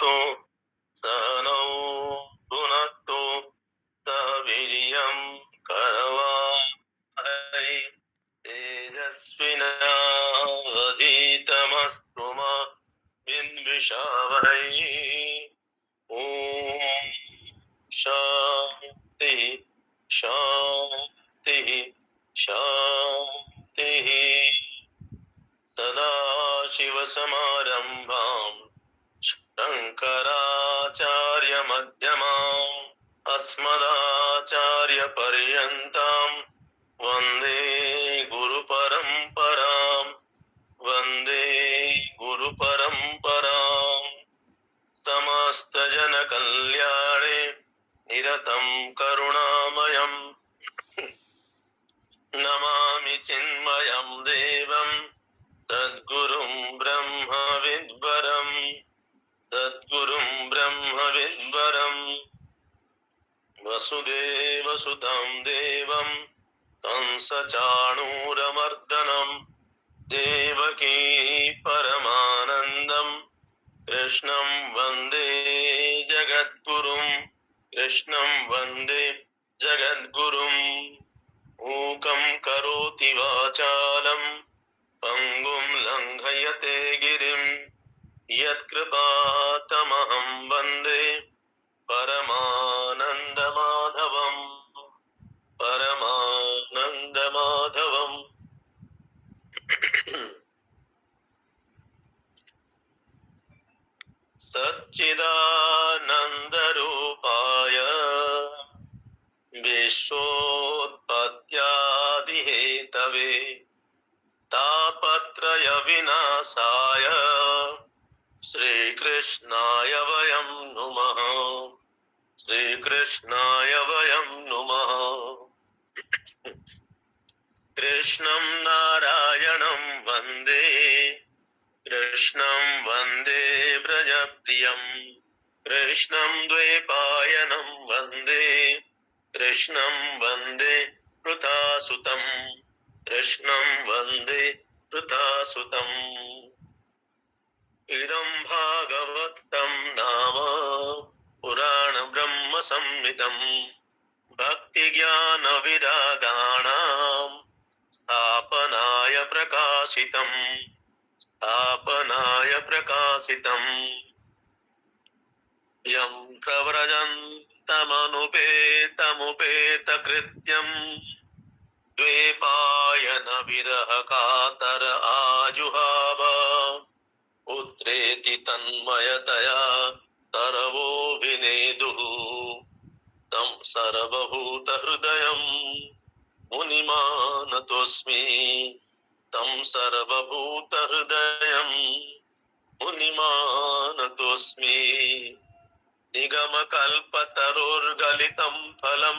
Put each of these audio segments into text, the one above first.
भुनक्तु सनौ भुनक्तु सह वीर्यं करवावहै तेजस्विनावधीतमस्तु मा विद्विषावहै। ओम शांति शांति शांति। सदाशिवसमारम्भां शङ्कराचार्यमध्यमाम् अस्मदाचार्यपर्यन्तां वन्दे गुरुपरम्पराम् वन्दे गुरुपरम्पराम्। समस्तजनकल्याणे निरतं करुणामयं नमामि चिन्मयं देवं सद्गुरुं ब्रह्मविद्वरं सद्गुरुं ब्रह्मविद्वरं वसुदेवसुतं देवं कंसचाणूरमर्दनं देवकी परमानन्दं कृष्णं वन्दे जगद्गुरुं कृष्णं वन्दे जगद्गुरुम्। मूकं करोति वाचालं पंगुं लंघयते गिरिं यत्कृपातमहं वन्दे परमानन्दमाधवम् परमानन्दमाधवम्। सच्चिदानन्दरूपाय विश्वोत्पत्त्यादिहेतवे तापत्रय विनाशाय श्रीकृष्णाय वयं नुमः श्रीकृष्णाय वयं नुमः। कृष्णं नारायणं वन्दे कृष्णं वन्दे व्रजप्रियं कृष्णं द्वैपायनं वन्दे कृष्णं वन्दे पृथासुतं कृष्णं वन्दे पृथासुतम्। इदं भागवतं नाम पुराणब्रह्मसंहितं भक्तिज्ञानविरागाणां स्थापनाय प्रकाशितम् यं प्रव्रजन्तमनुपेतमुपेतकृत्यं द्वैपायन विरह कातर आजुहाव पुत्रेति तन्मयतया तरवोऽभिनेदुः तं सर्वभूतहृदयं मुनिमानतोऽस्मि तं सर्वभूतहृदयं मुनिमानतोऽस्मि। निगमकल्पतरोर्गलितं फलं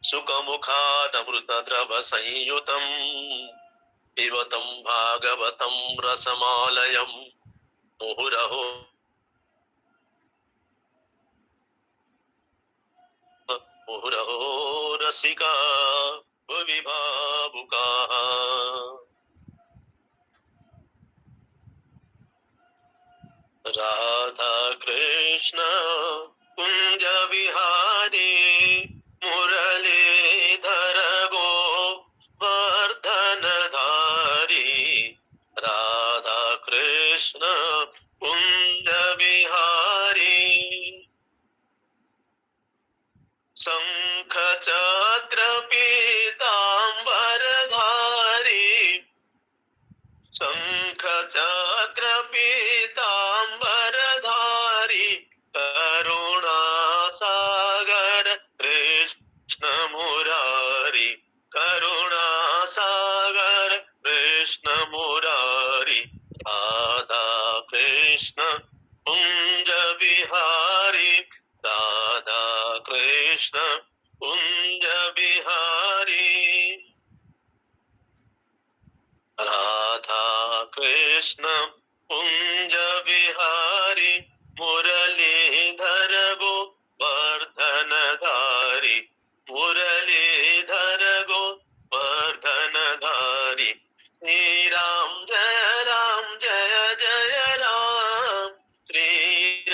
सुखमुखादमृतद्रवसंयुतं पिबतं भागवतं रसमालयं मुहुरहो मुहुरहो रसिका भुवि भावुकाः। राधा कृष्ण कुंज विहारी मुरलीधर गोवर्धनधारी राधा कृष्ण कुंज विहारी शंख चक्र पीतांबरधारी शंख चक्र पीतांबरधारी करुणा सागर कृष्ण मुरारी करुणा सागर कृष्ण मुरारी राधा कृष्ण कुंज बिहारी राधा कृष्ण कुंज बिहारी राधा कृष्ण कुंज बिहारी मुरलीधर गोवर्धनधारी मुरलीधर गोवर्धनधारी श्री राम जय जय राम श्री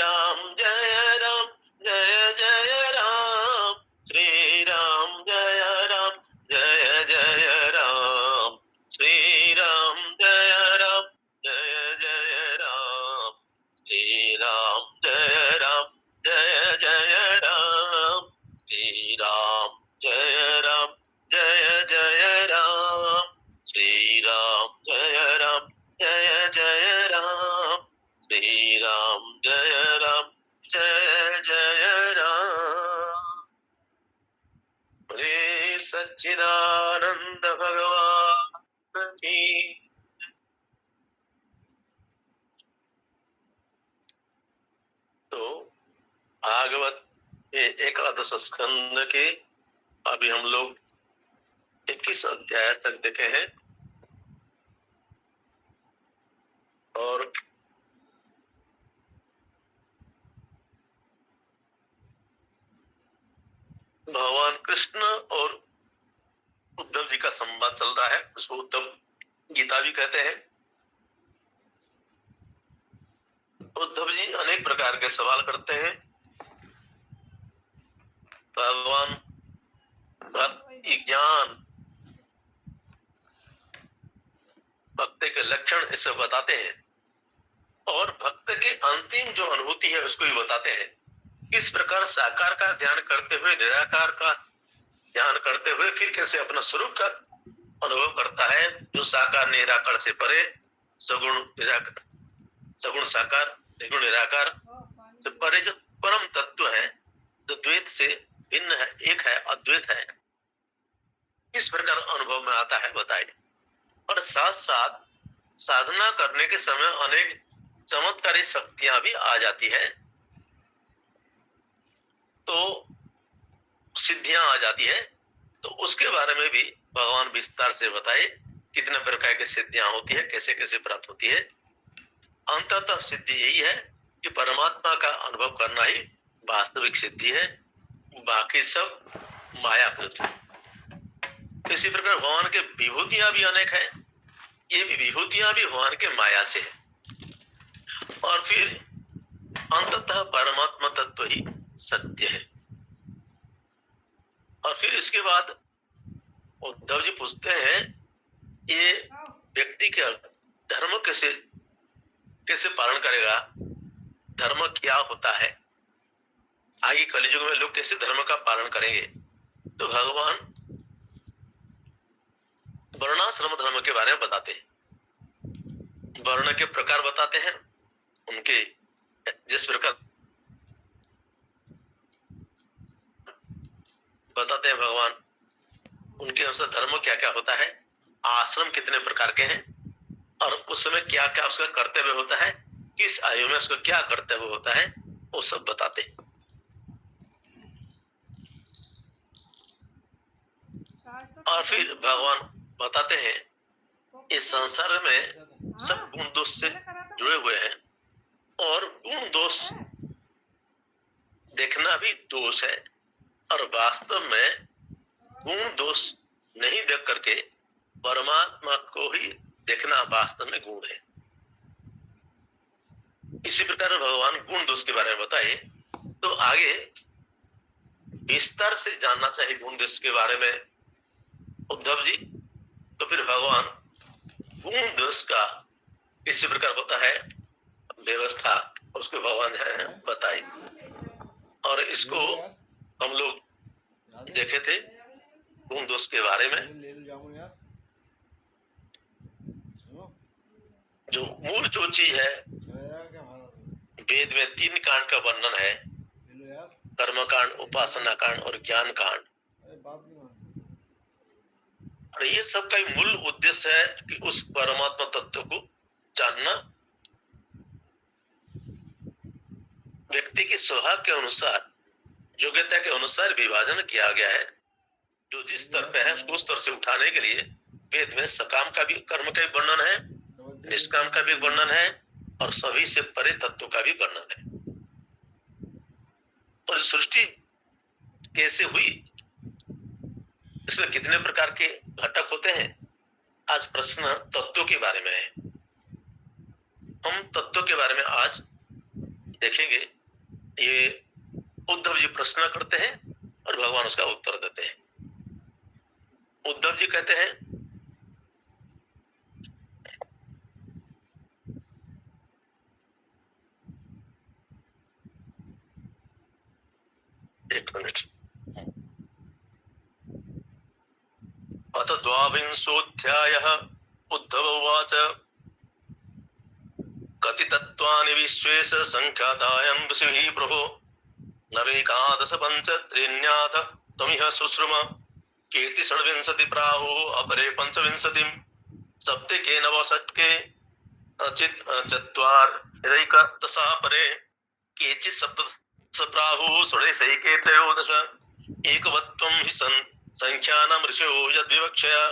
राम जय राम जय जय राम, श्री राम जय राम जय जय राम, श्री राम जय राम जय जय राम, श्री राम जय राम जय जय राम, श्री राम जय राम जय जय राम, श्री राम जय राम जय जय राम, श्री राम जय राम जय जय राम। बोले सच्चिदानंद भगवान की। तो भागवत एकादश स्कंद के अभी हम लोग 21 अध्याय तक देखे हैं और भगवान कृष्ण और उद्धव जी का संवाद चल रहा है, उसको उद्धव गीता भी कहते हैं। उद्धव जी अनेक प्रकार के सवाल करते हैं। भगवान भक्ति ज्ञान भक्त के लक्षण इसे बताते हैं और भक्त के अंतिम जो अनुभूति है उसको भी बताते हैं। किस प्रकार साकार का ध्यान करते हुए निराकार का ध्यान करते हुए फिर कैसे अपना स्वरूप का अनुभव करता है, जो साकार निराकार से परे, सगुण निराकार, सगुण साकार निर्गुण निराकार से परे जो परम तत्व है, जो द्वैत से भिन्न है, एक है, अद्वैत है, इस प्रकार अनुभव में आता है बताए। और साथ साथ साधना करने के समय अनेक चमत्कारी शक्तियां भी आ जाती है, तो सिद्धियां आ जाती है, तो उसके बारे में भी भगवान विस्तार से बताए कितने प्रकार की सिद्धियां होती है, कैसे कैसे प्राप्त होती है। अंततः सिद्धि यही है कि परमात्मा का अनुभव करना ही वास्तविक सिद्धि है, बाकी सब मायाकृत है। इसी प्रकार भगवान के विभूतियां भी अनेक है, ये भी विभूतियां भी भगवान के माया से है। और फिर अंततः परमात्मा तत्व ही सत्य है। और फिर इसके बाद उद्धव जी पूछते हैं, ये व्यक्ति क्या धर्म कैसे कैसे पालन करेगा, धर्म क्या होता है, आगे कलियुग में लोग कैसे धर्म का पालन करेंगे। तो भगवान वर्णाश्रम धर्म के बारे में बताते हैं, वर्ण के प्रकार बताते हैं, उनके जिस प्रकार बताते हैं भगवान, उनके अनुसार धर्म क्या क्या होता है, आश्रम कितने प्रकार के हैं और उस समय क्या क्या उसका कर्तव्य होता है, किस आयु में उसका क्या कर्तव्य होता है, वो सब बताते हैं। और फिर भगवान बताते हैं इस संसार में सब गुण दोष से जुड़े हुए हैं और गुण दोष देखना भी दोष है, और वास्तव में गुण दोष नहीं देख करके परमात्मा को ही देखना वास्तव में गुण है। इसी प्रकार भगवान गुण दोष के बारे में बताए, तो आगे विस्तार से जानना चाहिए गुण दोष के बारे में उद्धव जी। तो फिर भगवान गुण दोष का इसी प्रकार होता है व्यवस्था, उसको भगवान है बताई, और इसको हम लोग देखे थे गुण दोष के बारे में। जो मूल जो चीज है, वेद में 3 कांड का वर्णन है, कर्म कांड, उपासना कांड और ज्ञान कांड। और ये सब का मूल उद्देश्य है कि उस परमात्मा तत्व को जानना। व्यक्ति की स्वभाव के अनुसार, योग्यता के अनुसार विभाजन किया गया है। जो जिस स्तर पे है उसको उस स्तर से उठाने के लिए वेद में सकाम का भी, कर्म का भी वर्णन है, निष्काम का भी वर्णन है और सभी से परे तत्व का भी वर्णन है। और सृष्टि कैसे हुई, इसमें कितने प्रकार के घटक होते हैं, आज प्रश्न तत्वों के बारे में है। हम तत्वों के बारे में आज देखेंगे ये उद्धव जी प्रश्न करते हैं और भगवान उसका उत्तर देते हैं। उद्धव जी कहते हैं, एक मिनट, अथ द्वाविंशोऽध्यायः उद्धव उवाच कतितत्त्वानि विश्वेश संख्यातायं ऋषिः प्रभो नवेकादश पञ्च त्रीण्याथ त्वमिह शुश्रुम केति षड्विंशति प्राहुः अपरे पञ्चविंशतिं सप्तके नवषट्के चत्वारैकदशा परे केचित् सप्तदश प्राहुः षोडशैके त्रयोदश एकवत्वं हि संख्यानां ऋषयो यद्विवक्षया।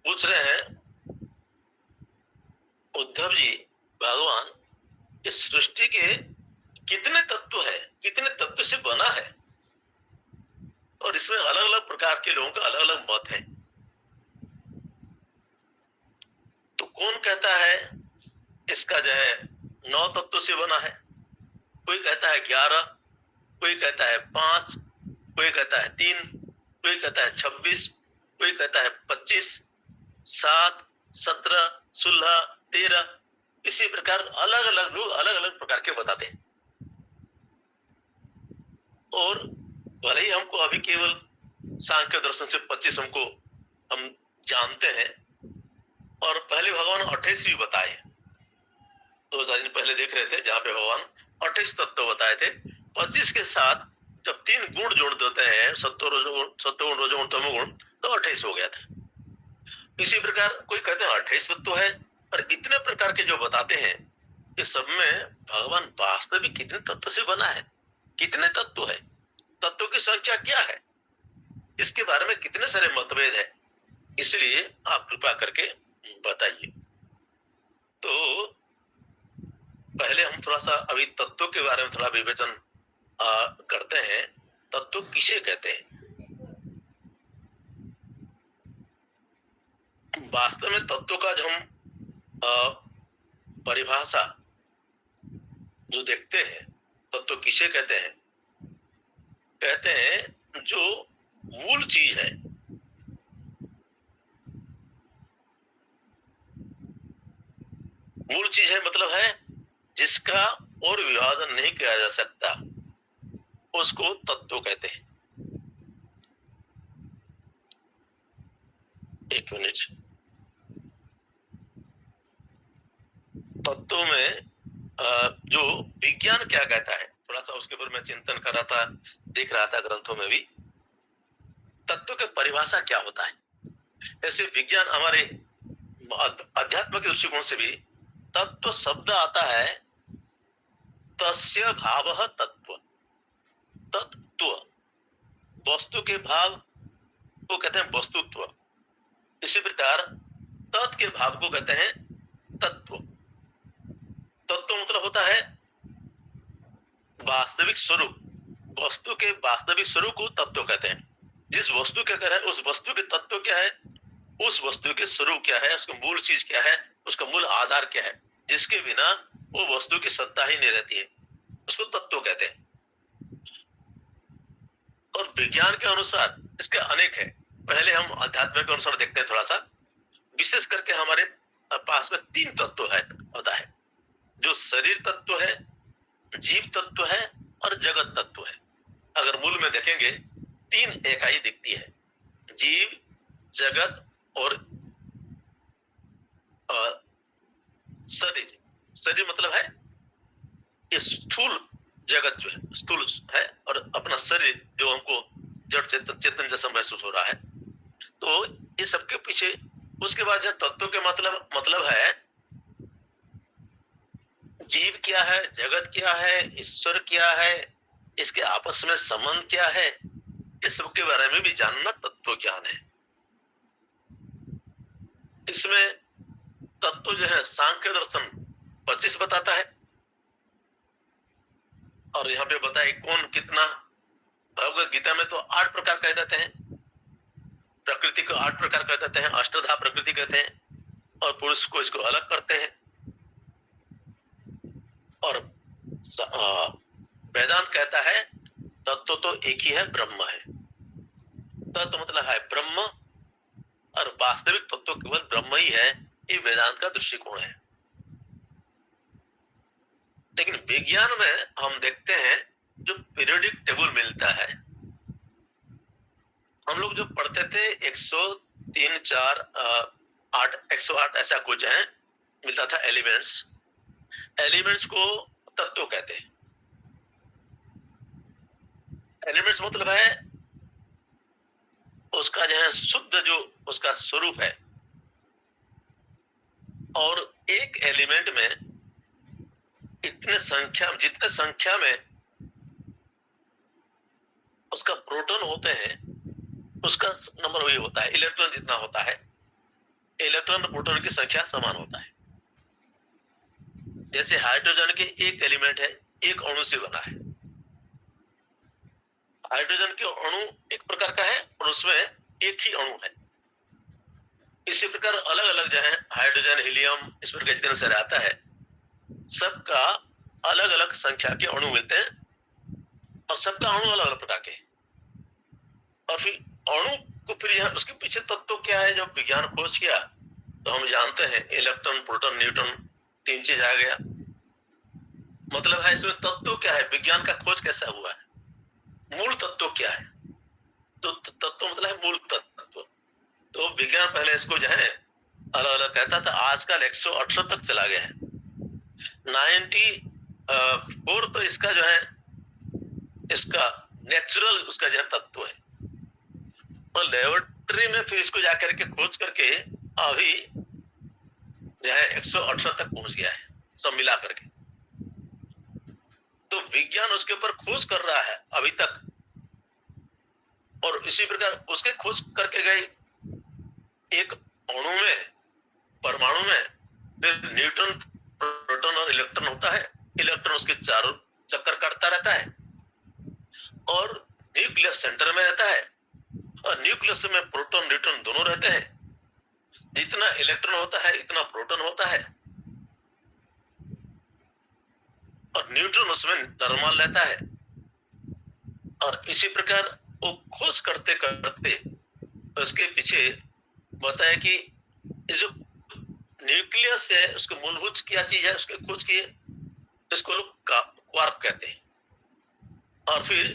पूछ रहे हैं उद्धव जी, भगवान इस सृष्टि के कितने तत्व है, कितने तत्व से बना है, और इसमें अलग अलग प्रकार के लोगों का अलग अलग मत है। तो कौन कहता है इसका जो है 9 तत्व से बना है, कोई कहता है 11, कोई कहता है 5, कोई कहता है 3, कोई कहता है 26, कोई कहता है 25, 7, 17, 16, 13, इसी प्रकार अलग अलग लोग अलग अलग प्रकार के बताते हैं। और भले ही हमको अभी केवल सांख्य दर्शन से 25 हमको हम जानते हैं, और पहले भगवान 28 भी बताए, 2000 दिन पहले देख रहे थे जहां पे भगवान 28 तत्व बताए थे। 25 के साथ जब 3 गुण जोड़ देते हैं, सत्वगुण रजोगुण तमोगुण, तो 28 हो गया था। इसी प्रकार कोई कहते हैं 28 तत्व है, और इतने प्रकार के जो बताते हैं कि सब में भगवान वास्तविक कितने तत्व से बना है, कितने तत्व है, तत्वों की संख्या क्या है, इसके बारे में कितने सारे मतभेद है। इसलिए आप कृपा करके बताइए। तो पहले हम थोड़ा सा अभी तत्वों के बारे में थोड़ा विवेचन करते हैं। तत्व किसे कहते हैं? वास्तव में तत्व का जो हम परिभाषा जो देखते हैं, तत्व किसे कहते हैं? कहते हैं जो मूल चीज है, मूल चीज है मतलब है जिसका और विभाजन नहीं किया जा सकता, उसको तत्व कहते हैं। एक मिनट, तत्व में जो विज्ञान क्या कहता है, थोड़ा सा उसके ऊपर मैं चिंतन कर रहा था, देख रहा था ग्रंथों में भी तत्व की परिभाषा क्या होता है। ऐसे विज्ञान हमारे अध्यात्म के दृष्टिकोण से भी तत्व शब्द आता है तस्य भावः तत्व, तत्व वस्तु के भाव को कहते हैं वस्तुत्व। इसी प्रकार तत् के भाव को कहते हैं तत्व। तत्व मतलब होता है वास्तविक स्वरूप, वस्तु के वास्तविक स्वरूप को तत्व कहते हैं। जिस वस्तु के कहते हैं उस वस्तु के तत्व क्या है, उस वस्तु के स्वरूप क्या है, उसका मूल चीज क्या है, उसका मूल आधार क्या है, जिसके बिना वो वस्तु की सत्ता ही नहीं रहती है, उसको तत्व कहते हैं। और विज्ञान के अनुसार इसके अनेक है। पहले हम अध्यात्म के अनुसार देखते हैं थोड़ा सा। विशेष करके हमारे पास में 3 तत्व है होता है, जो शरीर तत्व है, जीव तत्व है और जगत तत्व है। अगर मूल में देखेंगे 3 इकाई दिखती है, जीव, जगत और शरीर। शरीर मतलब है ये स्थूल जगत जो है, स्थूल है, और अपना शरीर जो हमको जड़ चेतन जैसा महसूस हो रहा है। तो ये सबके पीछे उसके बाद जो तत्व के मतलब है जीव क्या है, जगत क्या है, ईश्वर क्या है, इसके आपस में संबंध क्या है, इस सब के बारे में भी जानना तत्व ज्ञान है। इसमें तत्व जो है सांख्य दर्शन 25 बताता है, और यहाँ पे बताए कौन कितना। भगवत गीता में तो 8 प्रकार कह देते हैं, प्रकृति को 8 प्रकार कह देते हैं, अष्टधा प्रकृति कहते हैं, और पुरुष को इसको अलग करते हैं। और वेदांत कहता है तत्व तो एक ही है, ब्रह्म है। तत्व मतलब है ब्रह्म, और वास्तविक तत्व केवल ब्रह्म ही है। ये वेदांत का दृष्टिकोण है। लेकिन विज्ञान में हम देखते हैं जो पीरियोडिक टेबल मिलता है, हम लोग जो पढ़ते थे 103 4 8 108 ऐसा कुछ है मिलता था एलिमेंट्स। एलिमेंट्स को तत्व कहते हैं। एलिमेंट्स मतलब है उसका जो है शुद्ध जो उसका स्वरूप है, और एक एलिमेंट में जितने संख्या में उसका प्रोटॉन होते हैं उसका नंबर वही होता है। इलेक्ट्रॉन जितना होता है, इलेक्ट्रॉन और प्रोटॉन की संख्या समान होता है। जैसे हाइड्रोजन के एक एलिमेंट है, एक अणु से बना है। हाइड्रोजन के अणु एक प्रकार का है और उसमें एक ही अणु है। इसी प्रकार अलग अलग जो है हाइड्रोजन, हीलियम, इस प्रकार जितने सारे आता है, सबका अलग अलग संख्या के अणु मिलते हैं और सबका अणु अलग अलग प्रकार के। और फिर अणु को फिर यहाँ उसके पीछे तत्व क्या है, जब विज्ञान खोज किया तो हम जानते हैं इलेक्ट्रॉन, प्रोटॉन, न्यूट्रॉन, तीन चीज आ गया। मतलब है इसमें तत्व क्या है, विज्ञान का खोज कैसा हुआ है, मूल तत्व क्या है। तो तत्व मतलब है मूल तत्व। तो विज्ञान पहले इसको जो है अलग अलग कहता था, आजकल 118 तक चला गया है। 94 तो इसका जो है इसका नेचुरल उसका जो तत्व है, और लेबोरेटरी में फिर इसको जाकर के खोज करके अभी जो है 118 तक पहुंच गया है सब मिला करके। तो विज्ञान उसके ऊपर खोज कर रहा है अभी तक, और इसी प्रकार उसके खोज करके गए एक अणु में, परमाणु में फिर न्यूट्रॉन, प्रोटॉन और इलेक्ट्रॉन होता है। इलेक्ट्रॉन उसके चारों चक्कर काटता रहता है और न्यूक्लियस सेंटर में रहता है, और न्यूक्लियस में प्रोटॉन न्यूट्रॉन दोनों रहते हैं। जितना इलेक्ट्रॉन होता है इतना प्रोटॉन होता है, और न्यूट्रॉन उसमें नॉर्मल रहता है। और इसी प्रकार वो खोज करते करते उसके पीछे बताया कि जो न्यूक्लियस है उसके मूलभूत क्या चीज है, उसके खोज किए, इसको लोग क्वार्क कहते हैं। और फिर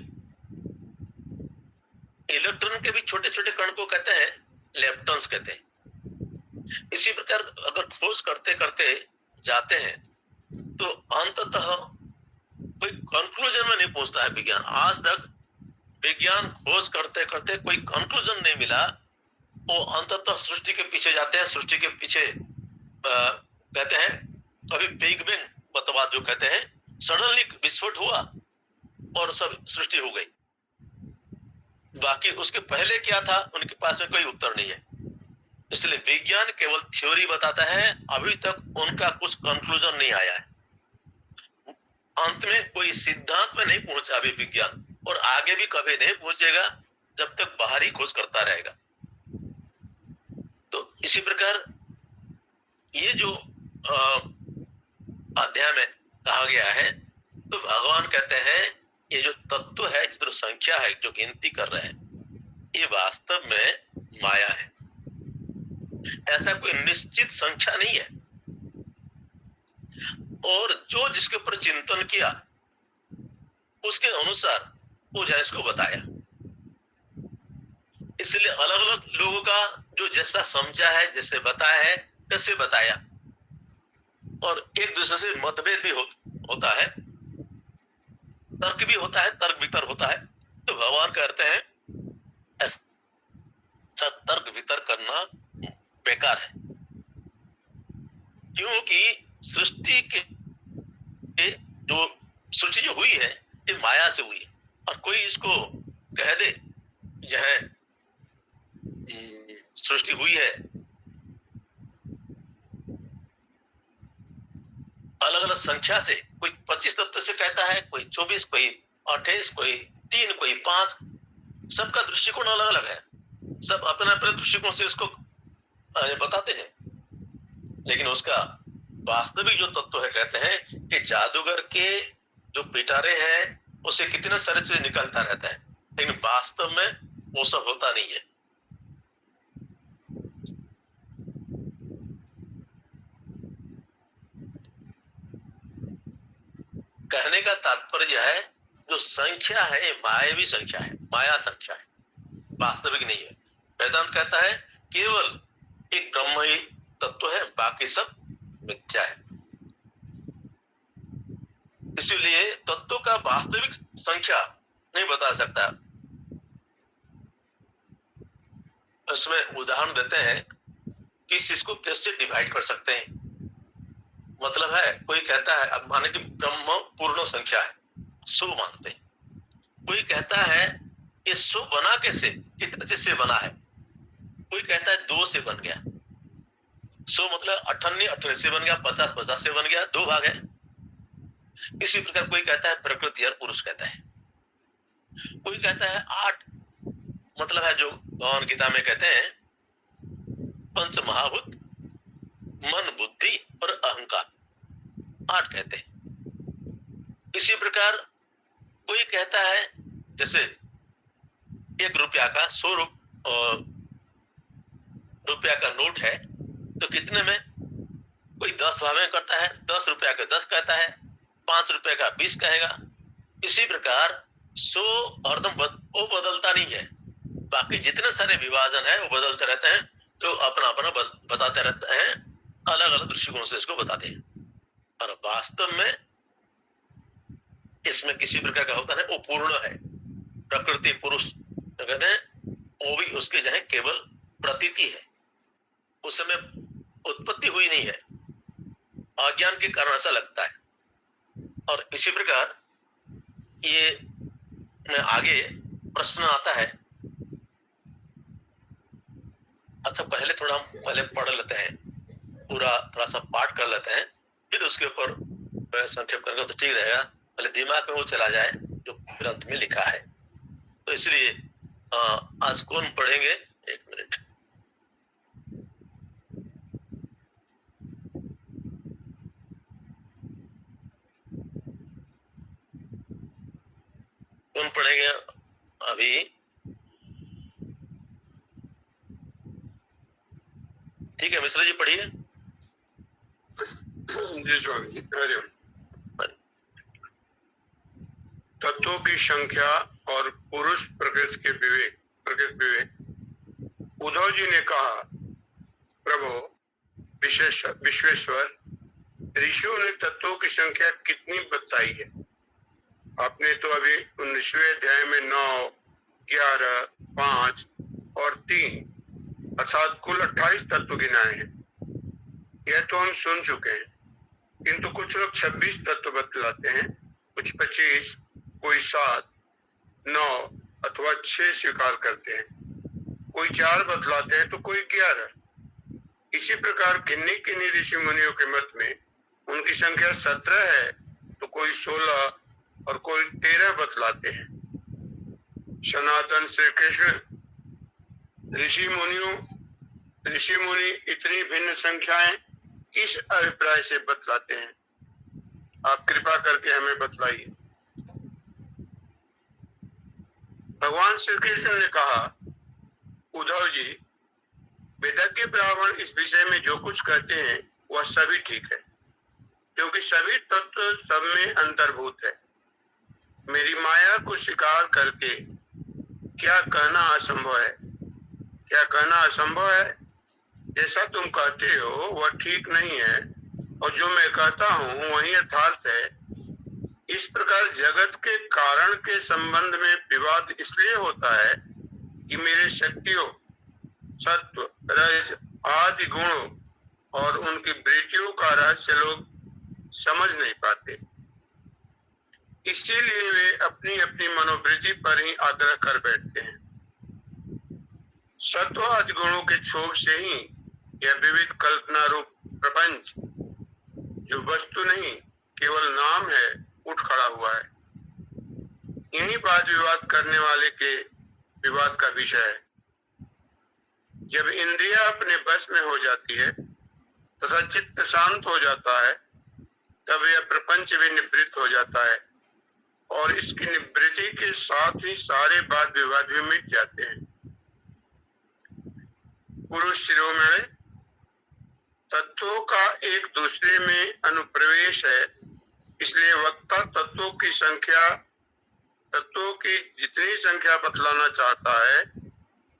इलेक्ट्रॉन के भी छोटे छोटे कण को कहते हैं लेप्टॉन्स कहते हैं। इसी प्रकार अगर खोज करते करते जाते हैं तो अंततः कोई कंक्लूजन में नहीं पहुंचता है विज्ञान। आज तक विज्ञान खोज करते करते कोई कंक्लूजन नहीं मिला। वो अंततः सृष्टि के पीछे जाते हैं, सृष्टि के पीछे कहते हैं कभी बिग बैंग मतवाद जो कहते हैं, सडनली विस्फोट हुआ और सब सृष्टि हो गई। बाकी उसके पहले क्या था उनके पास में कोई उत्तर नहीं है। इसलिए विज्ञान केवल थ्योरी बताता है, अभी तक उनका कुछ कंक्लूजन नहीं आया है। अंत में कोई सिद्धांत में नहीं पहुंचा अभी विज्ञान, और आगे भी कभी नहीं पहुंचेगा जब तक बाहरी खोज करता रहेगा। तो इसी प्रकार ये जो अध्याय में कहा गया है, तो भगवान कहते हैं ये जो तत्व है, जो संख्या है, जो गिनती कर रहे हैं, ये वास्तव में माया है। ऐसा कोई निश्चित संख्या नहीं है। और जो जिसके ऊपर चिंतन किया उसके अनुसार वो जो इसको बताया। इसलिए अलग अलग लोगों का जो जैसा समझा है, जैसे बताया है, कैसे बताया, और एक दूसरे से मतभेद भी होता है, तर्क भी होता है, तर्क वितर्क होता है। तो भगवान कहते हैं ऐसा तर्क वितर्क करना बेकार है, क्योंकि सृष्टि के जो सृष्टि जो हुई है ये माया से हुई है। और कोई इसको कह दे यह सृष्टि हुई है अलग अलग संख्या से, कोई 25 तत्व से कहता है, कोई 24, कोई 28, कोई 3, कोई 5, सबका दृष्टिकोण अलग अलग है। सब अपने अपने दृष्टिकोण से इसको बताते हैं। लेकिन उसका वास्तविक जो तत्व है, कहते हैं कि जादूगर के जो पिटारे हैं उसे कितने सारे चीज निकलता रहता है, लेकिन वास्तव में वो सब होता नहीं है। कहने का तात्पर्य है जो संख्या है ये मायावी संख्या है, माया संख्या है, वास्तविक नहीं है। वेदांत कहता है केवल एक ब्रह्म ही तत्व है, बाकी सब मिथ्या है। इसीलिए तत्व का वास्तविक संख्या नहीं बता सकता। इसमें उदाहरण देते हैं कि इस चीज को कैसे डिवाइड कर सकते हैं। मतलब है कोई कहता है, अब माने कि ब्रह्म पूर्ण संख्या है, 100 मानते हैं। कोई कहता है ये 100 बना कैसे, कितने चीज से बना है। कोई कहता है 2 से बन गया। 100 मतलब 98 98 से बन गया, 50 50 से बन गया, 2 भाग है। इसी प्रकार कोई कहता है प्रकृति और पुरुष कहता है। कोई कहता है 8, मतलब है जो भगवान गीता में कहते हैं पंच महाभूत, मन बुद्धि और अहंकार, 8 कहते हैं। इसी प्रकार कोई कहता है जैसे 1 रुपया का 100 रुपया का नोट है तो कितने में, कोई 10 भाग करता है, 10 रुपया का 10 कहता है, 5 रुपए का 20 कहेगा। इसी प्रकार 100 हरदम वो बदलता नहीं है, बाकी जितने सारे विभाजन है वो बदलते रहते हैं, तो अपना अपना बताते रहते हैं, अलग अलग दृष्टिकोण से इसको बताते हैं। और वास्तव में इसमें किसी प्रकार का होता है वो पूर्ण है। प्रकृति पुरुष कहते हैं वो भी उसके जो है केवल प्रतीति है, उस समय उत्पत्ति हुई नहीं है, अज्ञान के कारण ऐसा लगता है। और इसी प्रकार ये आगे प्रश्न आता है। अच्छा पहले थोड़ा हम पहले पढ़ लेते हैं, पूरा थोड़ा सा पाठ कर लेते हैं, फिर उसके ऊपर संक्षेप करेंगे तो ठीक रहेगा। पहले दिमाग में वो चला जाए जो ग्रंथ में लिखा है। तो इसलिए आज कौन पढ़ेंगे, 1 मिनट। कौन पढ़ेंगे अभी? ठीक है मिश्रा जी पढ़िए। जी स्वामी जी, हरिओम। तत्वों की संख्या और पुरुष प्रकृति विवेक। उद्धव जी ने कहा, प्रभु विश्वेश्वर, ऋषियों ने तत्वों की संख्या कितनी बताई है? आपने तो अभी 19वें अध्याय में 9, 11, 5 और 3 अर्थात कुल 28 तत्व गिनाए हैं। यह तो हम सुन चुके हैं, किंतु कुछ लोग 26 तत्व बतलाते हैं, कुछ 25, कोई 7, 9 अथवा 6 स्वीकार करते हैं, कोई 4 बतलाते हैं तो कोई 11। इसी प्रकार किन्नी किन्नी ऋषि मुनियों के मत में उनकी संख्या 17 है तो कोई 16 और कोई 13 बतलाते हैं। सनातन श्री कृष्ण ऋषि मुनि इतनी भिन्न संख्याएं किस अभिप्राय से बतलाते हैं? आप कृपा करके हमें बतलाइए। भगवान श्री कृष्ण ने कहा, उद्धव जी, वेदज्ञ ब्राह्मण इस विषय में जो कुछ कहते हैं वह सभी ठीक है, क्योंकि सभी तत्व सब में अंतर्भूत है। मेरी माया को स्वीकार करके क्या कहना असंभव है? क्या कहना असंभव है? जैसा तुम कहते हो वह ठीक नहीं है, और जो मैं कहता हूँ वही यथार्थ है। इस प्रकार जगत के कारण के संबंध में विवाद इसलिए होता है कि मेरे शक्तियों, सत्व, रज आदि गुणों और उनकी वृत्तियों का रहस्य लोग समझ नहीं पाते। इसीलिए वे अपनी अपनी मनोवृत्ति पर ही आग्रह कर बैठते हैं। सत्व आदि गुणों के क्षोभ से ही यह विविध कल्पना रूप प्रपंच, जो वस्तु नहीं केवल नाम है, उठ खड़ा हुआ है। यही वाद विवाद करने वाले के विवाद का विषय है। जब इंद्रिया अपने बस में हो जाती है तथा चित्त शांत हो जाता है, तब यह प्रपंच भी निवृत्त हो जाता है और इसकी निवृत्ति के साथ ही सारे वाद विवाद भी मिट जाते हैं। पुरुष शिरोमणि तत्वों का एक दूसरे में अनुप्रवेश है, इसलिए वक्ता तत्वों की जितनी संख्या बतलाना चाहता है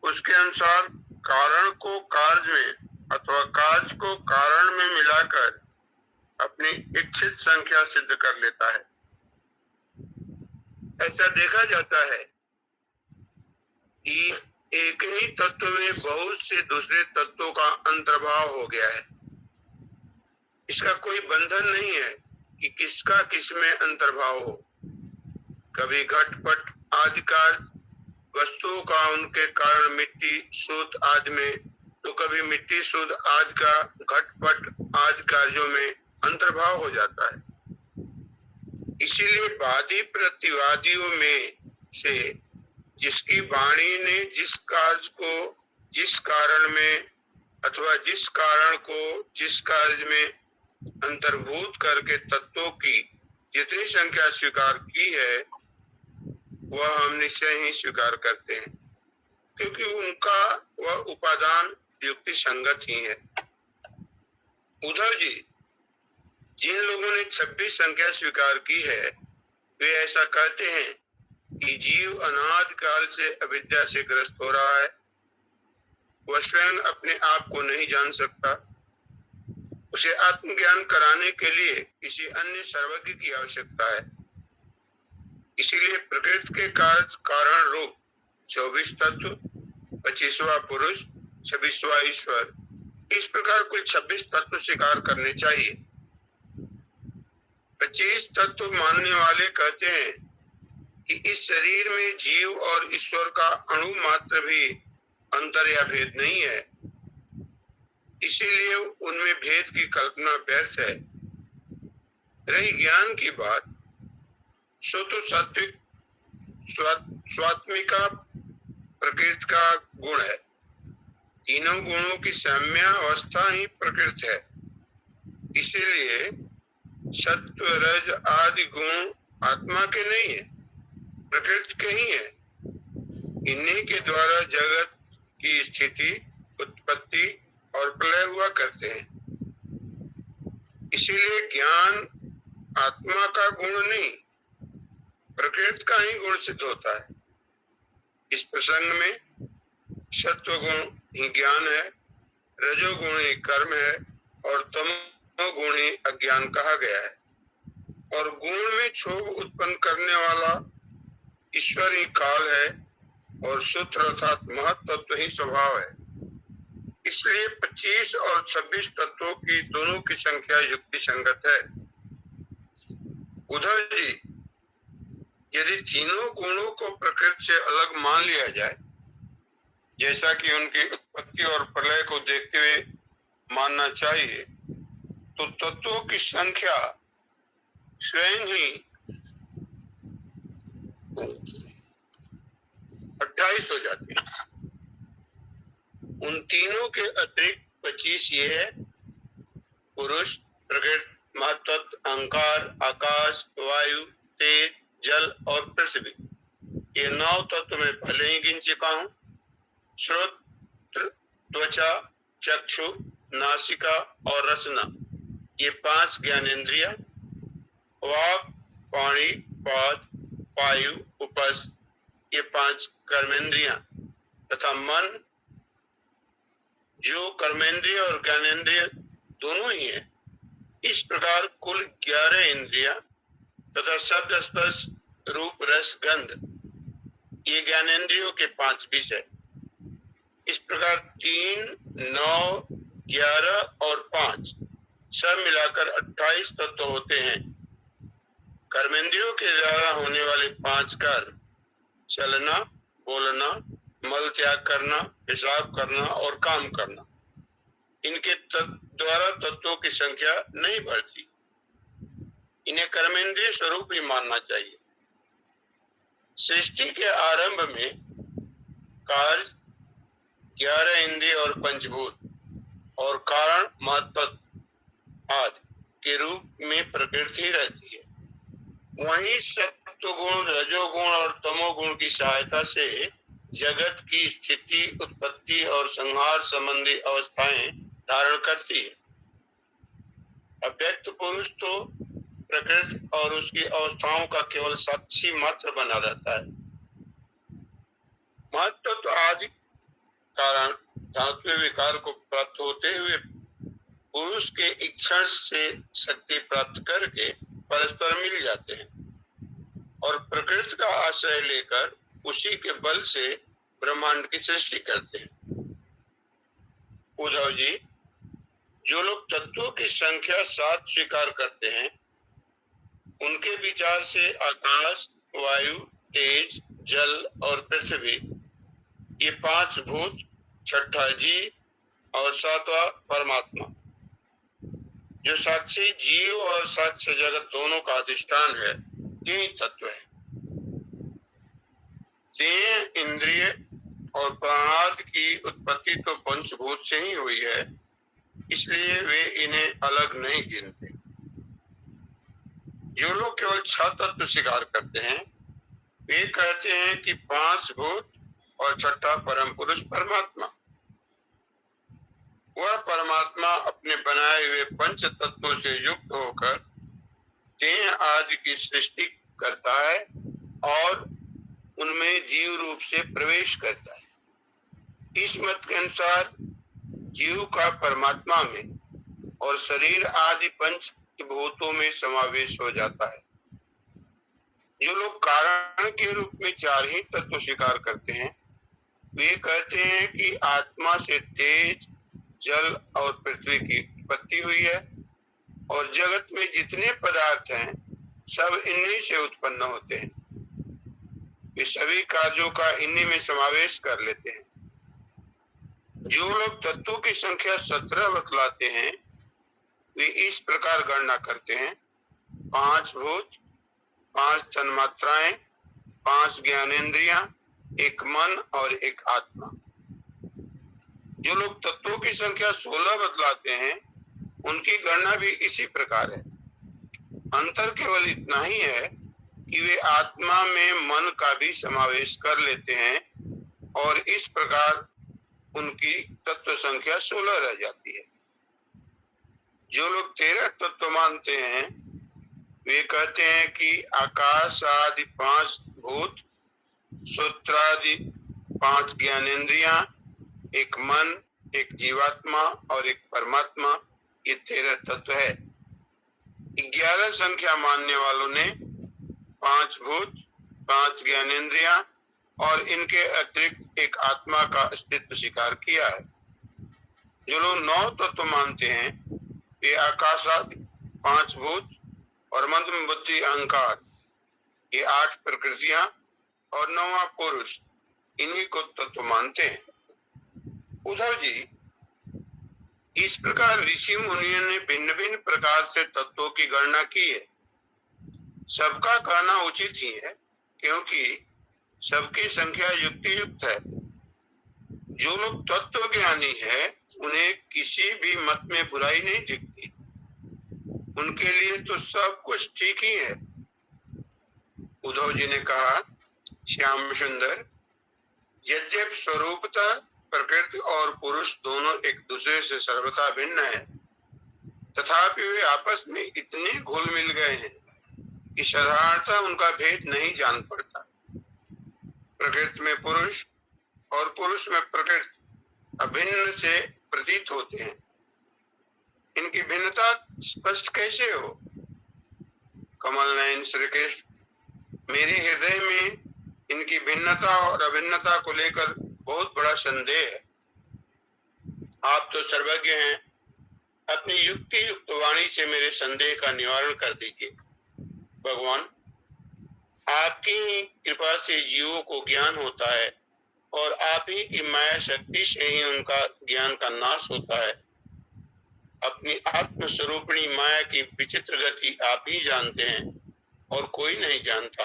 उसके अनुसार कारण को कार्य में अथवा कार्य को कारण में मिलाकर अपनी इच्छित संख्या सिद्ध कर लेता है। ऐसा देखा जाता है कि एक ही तत्व में बहुत से दूसरे तत्वों का अंतर्भाव हो गया है। इसका कोई बंधन नहीं है कि किसका किसमें अंतर्भाव हो। कभी घटपट आदि कार्य वस्तुओं का उनके कारण मिट्टी सूत आदि में, तो कभी मिट्टी सूत आदि का घटपट आदि कार्यों में अंतर्भाव हो जाता है। इसीलिए वादी प्रतिवादियों में से जिसकी वाणी ने जिस कार्य को जिस कारण में अथवा जिस कारण को जिस कार्य में अंतर्भूत करके तत्वों की जितनी संख्या स्वीकार की है वह हम निश्चय ही स्वीकार करते हैं, क्योंकि उनका वह उपादान युक्ति संगत ही है। उद्धव जी, जिन लोगों ने 26 संख्या स्वीकार की है वे ऐसा कहते हैं कि जीव अनादि काल से अविद्या से ग्रस्त हो रहा है। वह स्वयं अपने आप को नहीं जान सकता। उसे आत्मज्ञान कराने के लिए किसी अन्य सर्वज्ञ की आवश्यकता है। इसीलिए प्रकृति के कारण रूप 24 तत्व, 25वां पुरुष, 26वां ईश्वर, इस प्रकार कुल 26 तत्व स्वीकार करने चाहिए। 25 तत्व मानने वाले कहते हैं कि इस शरीर में जीव और ईश्वर का अणु मात्र भी अंतर या भेद नहीं है, इसीलिए उनमें भेद की कल्पना व्यर्थ है। रही ज्ञान की बात, सो तो सात्विक स्वात्मिका प्रकृति का गुण है। तीनों गुणों की साम्यावस्था ही प्रकृति है। इसीलिए सत्व रज आदि गुण आत्मा के नहीं है, प्रकृति के ही है। इन्हीं के द्वारा जगत की स्थिति, उत्पत्ति और प्रलय हुआ करते हैं। इसीलिए ज्ञान आत्मा का गुण नहीं, प्रकृति का ही गुण सिद्ध होता है। इस प्रसंग में सत्वगुण ही ज्ञान है, रजोगुण ही कर्म है और तमोगुण ही अज्ञान कहा गया है। और गुण में क्षोभ उत्पन्न करने वाला ईश्वर ही काल है और सूत्र अर्थात महत्त्व ही स्वभाव है। इसलिए 25 और 26 तत्वों की दोनों की संख्या युक्ति संगत है। उद्धव जी, यदि तीनों गुणों को प्रकृति से अलग मान लिया जाए, जैसा कि उनकी उत्पत्ति और प्रलय को देखते हुए मानना चाहिए, तो तत्वों की संख्या स्वयं ही 28 हो जाती है। उन तीनों के अतिरिक्त 25 ये है: पुरुष, प्रकृति, महत्त्व, अहंकार, आकाश, वायु, तेज, जल और पृथ्वी। ये 9 तत्व मैं पहले ही गिन चुका हूँ। श्रोत्र, त्वचा, चक्षु, नासिका और रसना, ये 5 ज्ञानेंद्रिया। वाक, पाणी, पाद, वायु, उपस्थ, ये 5 कर्मेंद्रियां तथा मन, जो कर्मेंद्रिय और ज्ञानेंद्रिय दोनों ही है। इस प्रकार कुल 11 इंद्रियां तथा शब्द, स्पर्श, रूप, रस, गंध, ये ज्ञानेंद्रियों के 5 विषय। इस प्रकार 3, 9, 11 और 5 सब मिलाकर 28 तत्व होते हैं। कर्मेंद्रियों के द्वारा होने वाले 5 कर्म, चलना, बोलना, मल त्याग करना, पेशाब करना और काम करना, इनके द्वारा तत्वों की संख्या नहीं बढ़ती। इन्हें कर्मेंद्रिय स्वरूप ही मानना चाहिए। सृष्टि के आरंभ में कार्य, 11 इंद्रिय और पंचभूत और कारण, महत्त्व आदि के रूप में प्रकृति रहती है। वहीं सत्व सत्वगुण, रजोगुण और तमोगुण की सहायता से जगत की स्थिति, उत्पत्ति और संहार संबंधी अवस्थाएं धारण करती है। अव्यक्त पुरुष तो प्रकृति और उसकी अवस्थाओं का केवल साक्षी मात्र बना रहता है। महत्व तो आदि कारण धातु विकार को प्राप्त होते हुए पुरुष के इच्छा से शक्ति प्राप्त करके परस्पर मिल जाते हैं और प्रकृति का आश्रय लेकर उसी के बल से ब्रह्मांड की सृष्टि करते हैं। उद्धव जी, जो लोग तत्वों की संख्या 7 स्वीकार करते हैं, उनके विचार से आकाश, वायु, तेज, जल और पृथ्वी, ये 5 भूत, 6ठा जीव और 7वां परमात्मा, जो साक्षी जीव और साक्ष्य जगत दोनों का अधिष्ठान है, यही तत्व है। देह, इंद्रिय और प्राणार्थ की उत्पत्ति तो पंचभूत से ही हुई है, इसलिए वे इन्हें अलग नहीं गिनते। जो लोग केवल 6 तत्व स्वीकार करते हैं, वे कहते हैं कि 5 भूत और 6ठा परम पुरुष परमात्मा, वह परमात्मा अपने बनाए हुए पंच तत्वों से युक्त होकर देह आदि की सृष्टि करता है और उनमें जीव रूप से प्रवेश करता है। इस मत के अनुसार जीव का परमात्मा में और शरीर आदि पंच भूतों में समावेश हो जाता है। जो लोग कारण के रूप में 4 ही तत्व स्वीकार करते हैं, वे कहते हैं कि आत्मा से तेज, जल और पृथ्वी की उत्पत्ति हुई है और जगत में जितने पदार्थ हैं सब इन्हीं से उत्पन्न होते हैं। वे सभी कार्यों का इन्हीं में समावेश कर लेते हैं। जो लोग तत्वों की संख्या 17 बतलाते हैं, वे इस प्रकार गणना करते हैं: 5 भूत, 5 तन्मात्राएं, 5 ज्ञानेंद्रियां, 1 मन और 1 आत्मा। जो लोग तत्वों की संख्या 16 बतलाते हैं, उनकी गणना भी इसी प्रकार है। अंतर केवल इतना ही है कि वे आत्मा में मन का भी समावेश कर लेते हैं और इस प्रकार उनकी तत्व संख्या 16 रह जाती है। जो लोग 13 तत्व मानते हैं, वे कहते हैं कि आकाश आदि 5 भूत, सूत्रादि 5 ज्ञानेंद्रियां, 1 मन, 1 जीवात्मा और 1 परमात्मा, ये 13 तत्व है। 11 संख्या मानने वालों ने 5 भूत, 5 ज्ञानेंद्रियां और इनके अतिरिक्त 1 आत्मा का अस्तित्व स्वीकार किया है। जो लोग 9 तत्व मानते हैं, वे आकाश आदि 5 भूत और मंद बुद्धि अहंकार, ये 8 प्रकृतियां और 9वां पुरुष, इन्हीं को तत्व मानते हैं। उद्धव जी, इस प्रकार ऋषि मुनियों ने भिन्न भिन्न प्रकार से तत्वों की गणना की है। सबका कहना उचित ही है, क्योंकि सबकी संख्या युक्ति युक्त है। जो लोग तत्व ज्ञानी है, उन्हें किसी भी मत में बुराई नहीं दिखती। उनके लिए तो सब कुछ ठीक ही है। उद्धव जी ने कहा, श्याम सुंदर, यद्यपि स्वरूपतः प्रकृति और पुरुष दोनों एक दूसरे से सर्वथा भिन्न है, तथापि वे आपस में इतने घुल मिल गए हैं कि साधारणतः उनका भेद नहीं जान पड़ता। प्रकृति में पुरुष और पुरुष में प्रकृति अभिन्न से प्रतीत होते हैं। इनकी भिन्नता स्पष्ट कैसे हो? कमल नयन श्री कृष्ण, मेरे हृदय में इनकी भिन्नता और अभिन्नता को लेकर बहुत बड़ा संदेह है। आप तो सर्वज्ञ हैं, अपनी युक्ति युक्त वाणी से मेरे संदेह का निवारण कर दीजिए। भगवान, आपकी कृपा से जीवों को ज्ञान होता है और आप ही की माया शक्ति से ही उनका ज्ञान का नाश होता है। अपनी आत्म स्वरूपिणी माया की विचित्र गति आप ही जानते हैं और कोई नहीं जानता,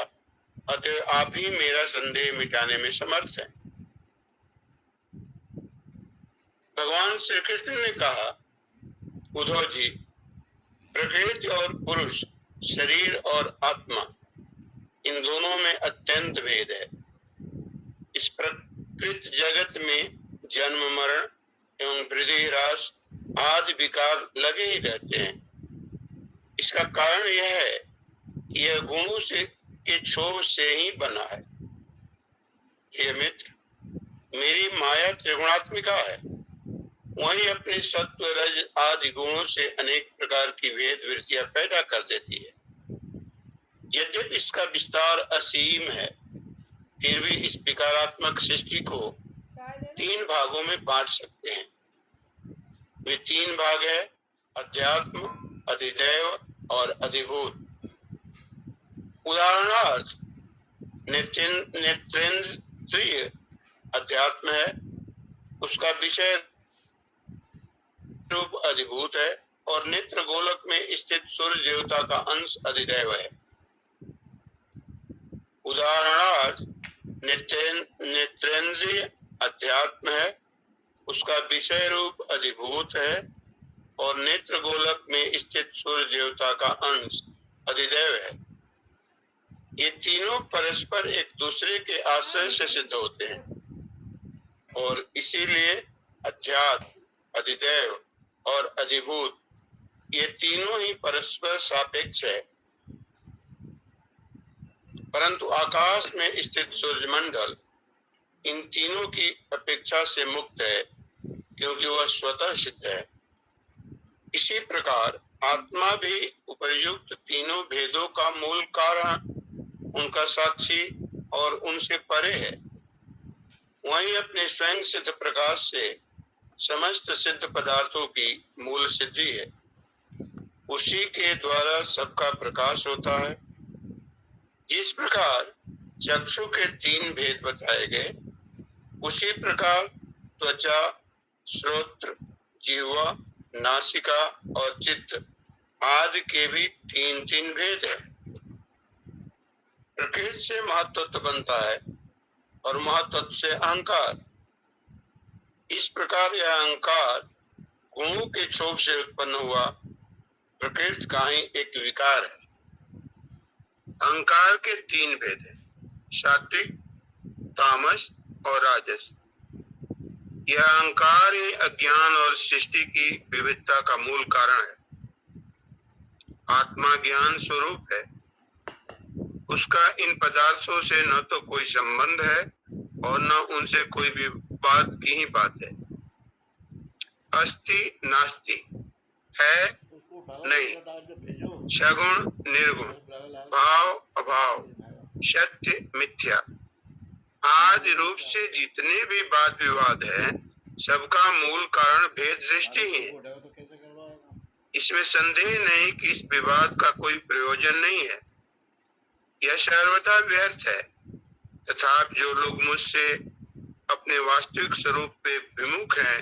अतः आप ही मेरा संदेह मिटाने में समर्थ हैं। भगवान श्री कृष्ण ने कहा, उद्धव जी, प्रकृति और पुरुष, शरीर और आत्मा, इन दोनों में अत्यंत भेद है। इस प्रकृत जगत में जन्म मरण एवं वृद्धि ह्रास आदि विकार लगे ही रहते हैं। इसका कारण यह है कि यह गुणों से के क्षोभ से ही बना है। हे मित्र, मेरी माया त्रिगुणात्मिका है, वही अपने सत्व रज आदि गुणों से अनेक प्रकार की भेद वृत्तियां पैदा कर देती है। यद्यपि इसका विस्तार असीम है, फिर भी इस विकारात्मक सृष्टि को 3 भागों में बांट सकते हैं। वे 3 भाग है अध्यात्म, अधिदैव और अधिभूत। उदाहरणार्थ नेत्रेंद्रिय अध्यात्म है, उसका विषय रूप अधिभूत है, और नेत्र गोलक में स्थित सूर्य देवता का अंश अधिदैव है। उदाहरणार्थ नेत्रेंद्रिय अध्यात्म है, उसका विषय रूप अधिभूत है, और नेत्र गोलक में स्थित सूर्य देवता का अंश अधिदैव है। ये तीनों परस्पर एक दूसरे के आश्रय से सिद्ध होते हैं, और इसीलिए अध्यात्म, अधिदैव और अधिभूत ये तीनों ही परस्पर सापेक्ष है। परंतु आकाश में स्थित सूर्यमंडल इन तीनों की अपेक्षा से मुक्त है, क्योंकि वह स्वतः सिद्ध है। इसी प्रकार आत्मा भी उपर्युक्त तीनों भेदों का मूल कारण, उनका साक्षी और उनसे परे है। वही अपने स्वयं सिद्ध प्रकाश से समस्त सिद्ध पदार्थों की मूल सिद्धि है। उसी के द्वारा सबका प्रकाश होता है। जिस प्रकार चक्षु के 3 भेद बताए गए, उसी प्रकार त्वचा, श्रोत्र, जिह्वा, नासिका और चित्त आदि के भी 3 भेद है। प्रकृति से महत्त्व बनता है और महत्त्व से अहंकार। इस प्रकार यह अहंकार गुणों के क्षोभ से उत्पन्न हुआ प्रकृति का ही एक विकार है। अहंकार के 3 भेद हैं, सात्विक, तामस और राजस। यह अहंकार ही अज्ञान और सृष्टि की विविधता का मूल कारण है। आत्मा ज्ञान स्वरूप है, उसका इन पदार्थों से न तो कोई संबंध है और न उनसे कोई विवाद की ही बात है। अस्ति नास्ति, है नहीं, सगुण निर्गुण, भाव अभाव, सत्य मिथ्या आदि रूप से जितने भी वाद विवाद है, सबका मूल कारण भेद दृष्टि ही है। इसमें संदेह नहीं कि इस विवाद का कोई प्रयोजन नहीं है, यह सर्वथा व्यर्थ है। तथा जो लोग मुझसे अपने वास्तविक स्वरूप पे विमुख हैं,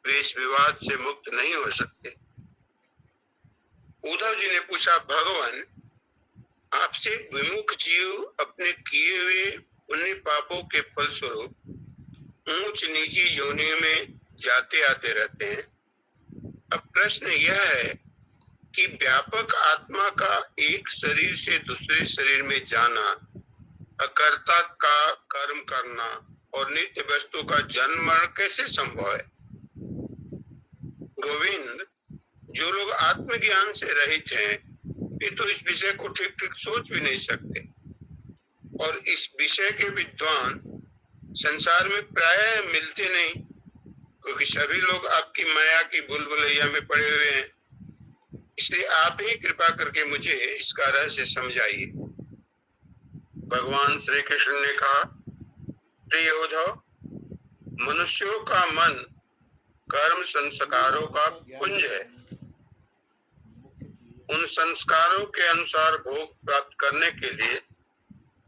वे इस विवाद से मुक्त नहीं हो सकते। उद्धव जी ने पूछा, भगवान, आपसे विमुख जीव अपने किए हुए पुण्य पापों के फलस्वरूप ऊंच नीची योनियों में जाते आते रहते हैं। अब प्रश्न यह है कि व्यापक आत्मा का एक शरीर से दूसरे शरीर में जाना, अकर्ता का कर्म करना और नित्य वस्तु का जन्म मरण कैसे संभव है? गोविंद, जो लोग आत्मज्ञान से रहित हैं, वे तो इस विषय को ठीक ठीक सोच भी नहीं सकते, और इस विषय के विद्वान संसार में प्राय मिलते नहीं, क्योंकि सभी लोग आपकी माया की भूलभुलैया में पड़े हुए हैं। इसलिए आप ही कृपा करके मुझे इसका रहस्य समझाइए। भगवान श्री कृष्ण ने कहा, प्रिय उद्धव, मनुष्यों का मन कर्म संस्कारों का पुंज है। उन संस्कारों के अनुसार भोग प्राप्त करने के लिए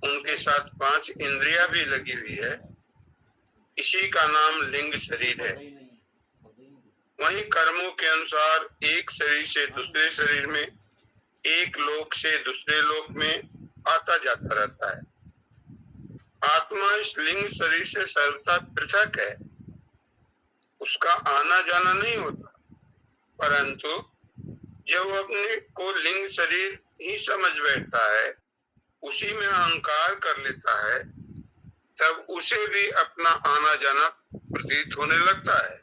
उनके साथ 5 इंद्रियां भी लगी हुई है। इसी का नाम लिंग शरीर है। वहीं कर्मों के अनुसार एक शरीर से दूसरे शरीर में, एक लोक से दूसरे लोक में आता जाता रहता है। आत्मा इस लिंग शरीर से सर्वथा पृथक है, उसका आना जाना नहीं होता, परंतु जब वो अपने को लिंग शरीर ही समझ बैठता है, उसी में अहंकार कर लेता है, तब उसे भी अपना आना जाना प्रतीत होने लगता है।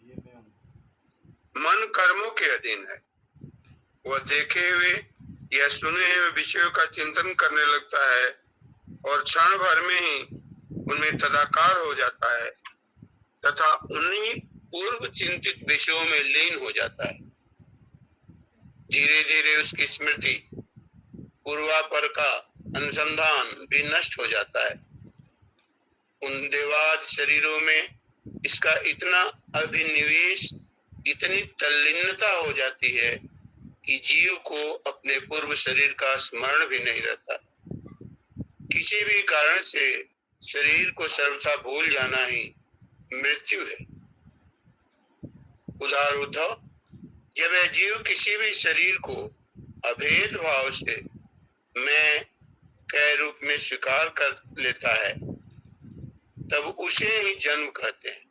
मन कर्मों के अधीन है। वह देखे हुए या सुने हुए विषयों का चिंतन करने लगता है और क्षण भर में ही उनमें तदाकार हो जाता है तथा उन्हीं पूर्व चिंतित विषयों में लीन हो जाता है। धीरे धीरे उसकी स्मृति, पूर्वापर का अनुसंधान भी नष्ट हो जाता है। उन देवाद शरीरों में इसका इतना अभिनिवेश, इतनी तल्लीनता हो जाती है कि जीव को अपने पूर्व शरीर का स्मरण भी नहीं रहता। किसी भी कारण से शरीर को सर्वथा भूल जाना ही मृत्यु है। उदार उद्धव, जब यह जीव किसी भी शरीर को अभेद भाव से मैं के रूप में स्वीकार कर लेता है, तब उसे ही जन्म कहते हैं।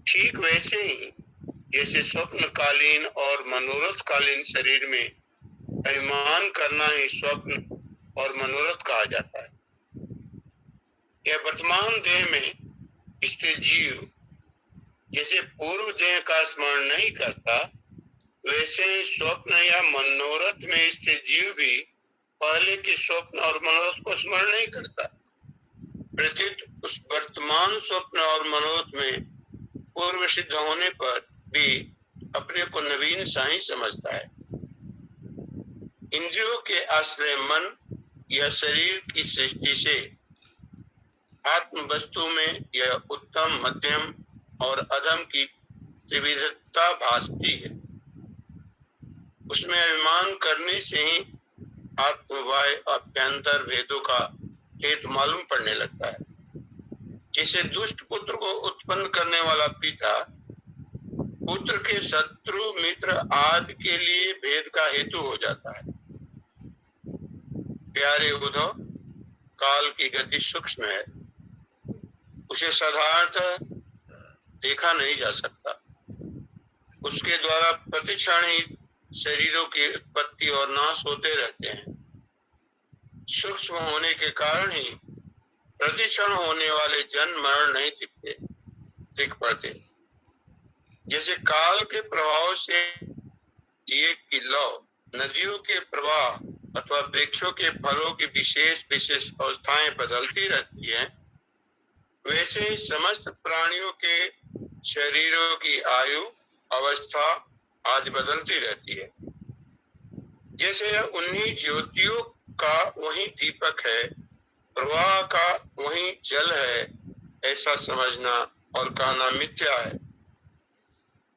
ठीक वैसे ही जैसे स्वप्नकालीन और मनोरथकालीन शरीर में अभिमान करना ही स्वप्न और मनोरथ कहा जाता है। यह वर्तमान देह में स्थित जीव जैसे पूर्व देह का स्मरण नहीं करता, वैसे ही स्वप्न या मनोरथ में स्थित जीव भी पहले के स्वप्न और मनोरथ को स्मरण नहीं करता। प्रतीत उस वर्तमान स्वप्न और मनोरथ में पूर्व सिद्ध होने पर भी अपने को नवीन सा ही समझता है। इंद्रियों के आश्रय मन या शरीर की सृष्टि से आत्म वस्तु में यह उत्तम, मध्यम और अधम की त्रिविधता भासती है। उसमें अभिमान करने से ही आत्मवाय अभ्यंतर भेदों का हेतु मालूम पड़ने लगता है। जिसे दुष्ट पुत्र को उत्पन्न करने वाला पिता पुत्र के शत्रु मित्र आदि के लिए भेद का हेतु हो जाता है। प्यारे उद्धव, काल की गति सूक्ष्म है, उसे साधारणतः देखा नहीं जा सकता। उसके द्वारा प्रतिक्षण ही शरीरों की उत्पत्ति और नाश होते रहते हैं। सूक्ष्म होने के कारण ही प्रतिक्षण होने वाले जन्म मरण नहीं दिख पड़ते। जैसे काल के प्रभाव से एक की लौ, नदियों के प्रवाह अथवा वृक्षों के फलों की विशेष विशेष अवस्थाएं बदलती रहती हैं, वैसे ही समस्त प्राणियों के शरीरों की आयु, अवस्था आदि बदलती रहती है। जैसे उन्हीं ज्योतियों का वही दीपक है, प्रवाह का वही जल है, ऐसा समझना और कहना मिथ्या है।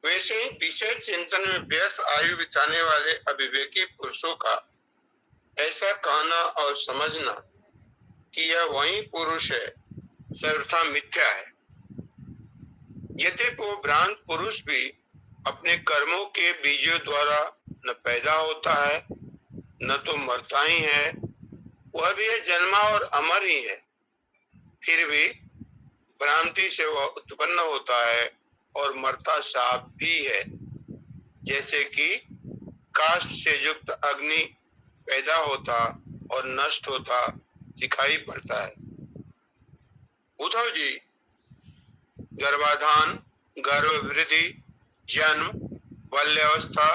वैसे ही विषय चिंतन में व्यर्थ आयु बिताने वाले अविवेकी पुरुषों का ऐसा कहना और समझना कि यह वही पुरुष है, सर्वथा मिथ्या है। यद्यपि वो भ्रांत पुरुष भी अपने कर्मों के बीजों द्वारा न पैदा होता है न तो मरता ही है, वह भी जन्मा और अमर ही है। फिर भी भ्रांति से वह उत्पन्न होता है और मरता साफ भी है। जैसे कि काष्ठ से युक्त अग्नि पैदा होता और नष्ट होता दिखाई पड़ता है। उद्धव जी, गर्भाधान, गर्भवृद्धि, जन्म, बाल्यावस्था,